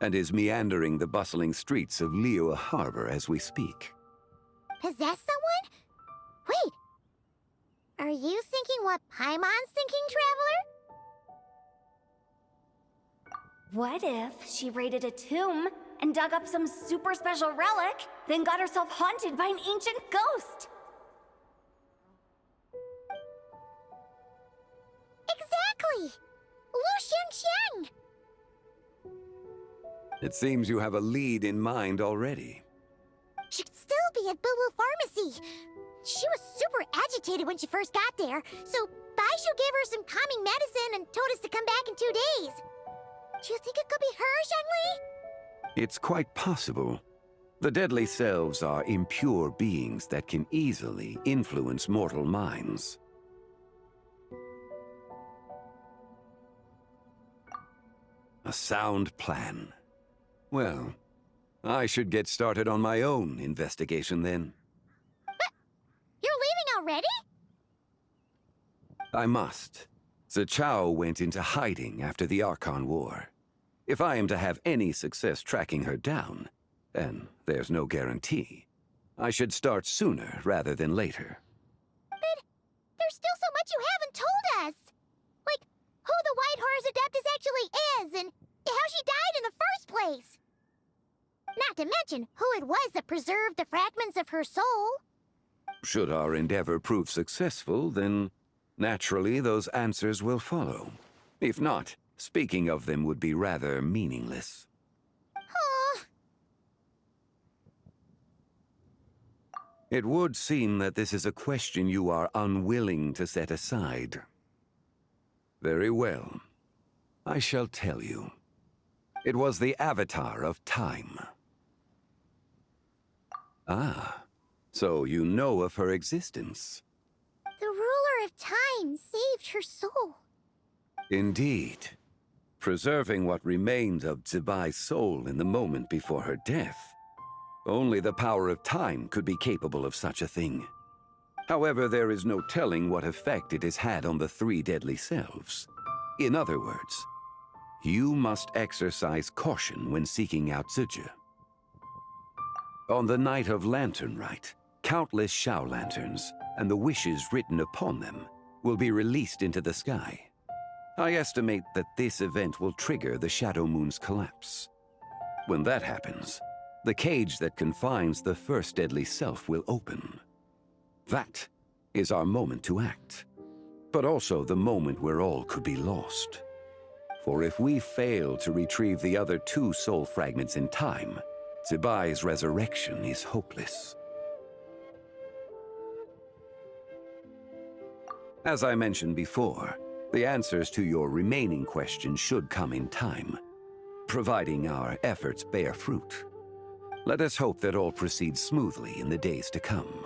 and is meandering the bustling streets of Liyue Harbor as we speak. Possess someone? Wait. Are you thinking what Paimon's thinking, Traveler? What if she raided a tomb and dug up some super special relic, then got herself haunted by an ancient ghost? Exactly! Lu Xiangxiang! It seems you have a lead in mind already. She'd still be at Boo Boo Pharmacy. She was super agitated when she first got there, so Baishu gave her some calming medicine and told us to come back in 2 days. Do you think it could be her, Zhengli? It's quite possible. The deadly selves are impure beings that can easily influence mortal minds. A sound plan. Well, I should get started on my own investigation then. But you're leaving already? I must. Zichao went into hiding after the Archon War. If I am to have any success tracking her down, and there's no guarantee, I should start sooner rather than later. But there's still so much you haven't told us! Like, who the White Horse Adeptus actually is, and how she died in the first place! Not to mention who it was that preserved the fragments of her soul. Should our endeavor prove successful, then naturally those answers will follow. If not, speaking of them would be rather meaningless. It would seem that this is a question you are unwilling to set aside. Very well. I shall tell you. It was the Avatar of Time. Ah, so you know of her existence. The ruler of time saved her soul. Indeed. Preserving what remained of Zibai's soul in the moment before her death. Only the power of time could be capable of such a thing. However, there is no telling what effect it has had on the 3 deadly selves. In other words, you must exercise caution when seeking out Ziju. On the night of Lantern Rite, countless Shao lanterns, and the wishes written upon them, will be released into the sky. I estimate that this event will trigger the Shadow Moon's collapse. When that happens, the cage that confines the first deadly self will open. That is our moment to act, but also the moment where all could be lost. For if we fail to retrieve the other 2 soul fragments in time, Zibai's resurrection is hopeless. As I mentioned before, the answers to your remaining questions should come in time, providing our efforts bear fruit. Let us hope that all proceeds smoothly in the days to come.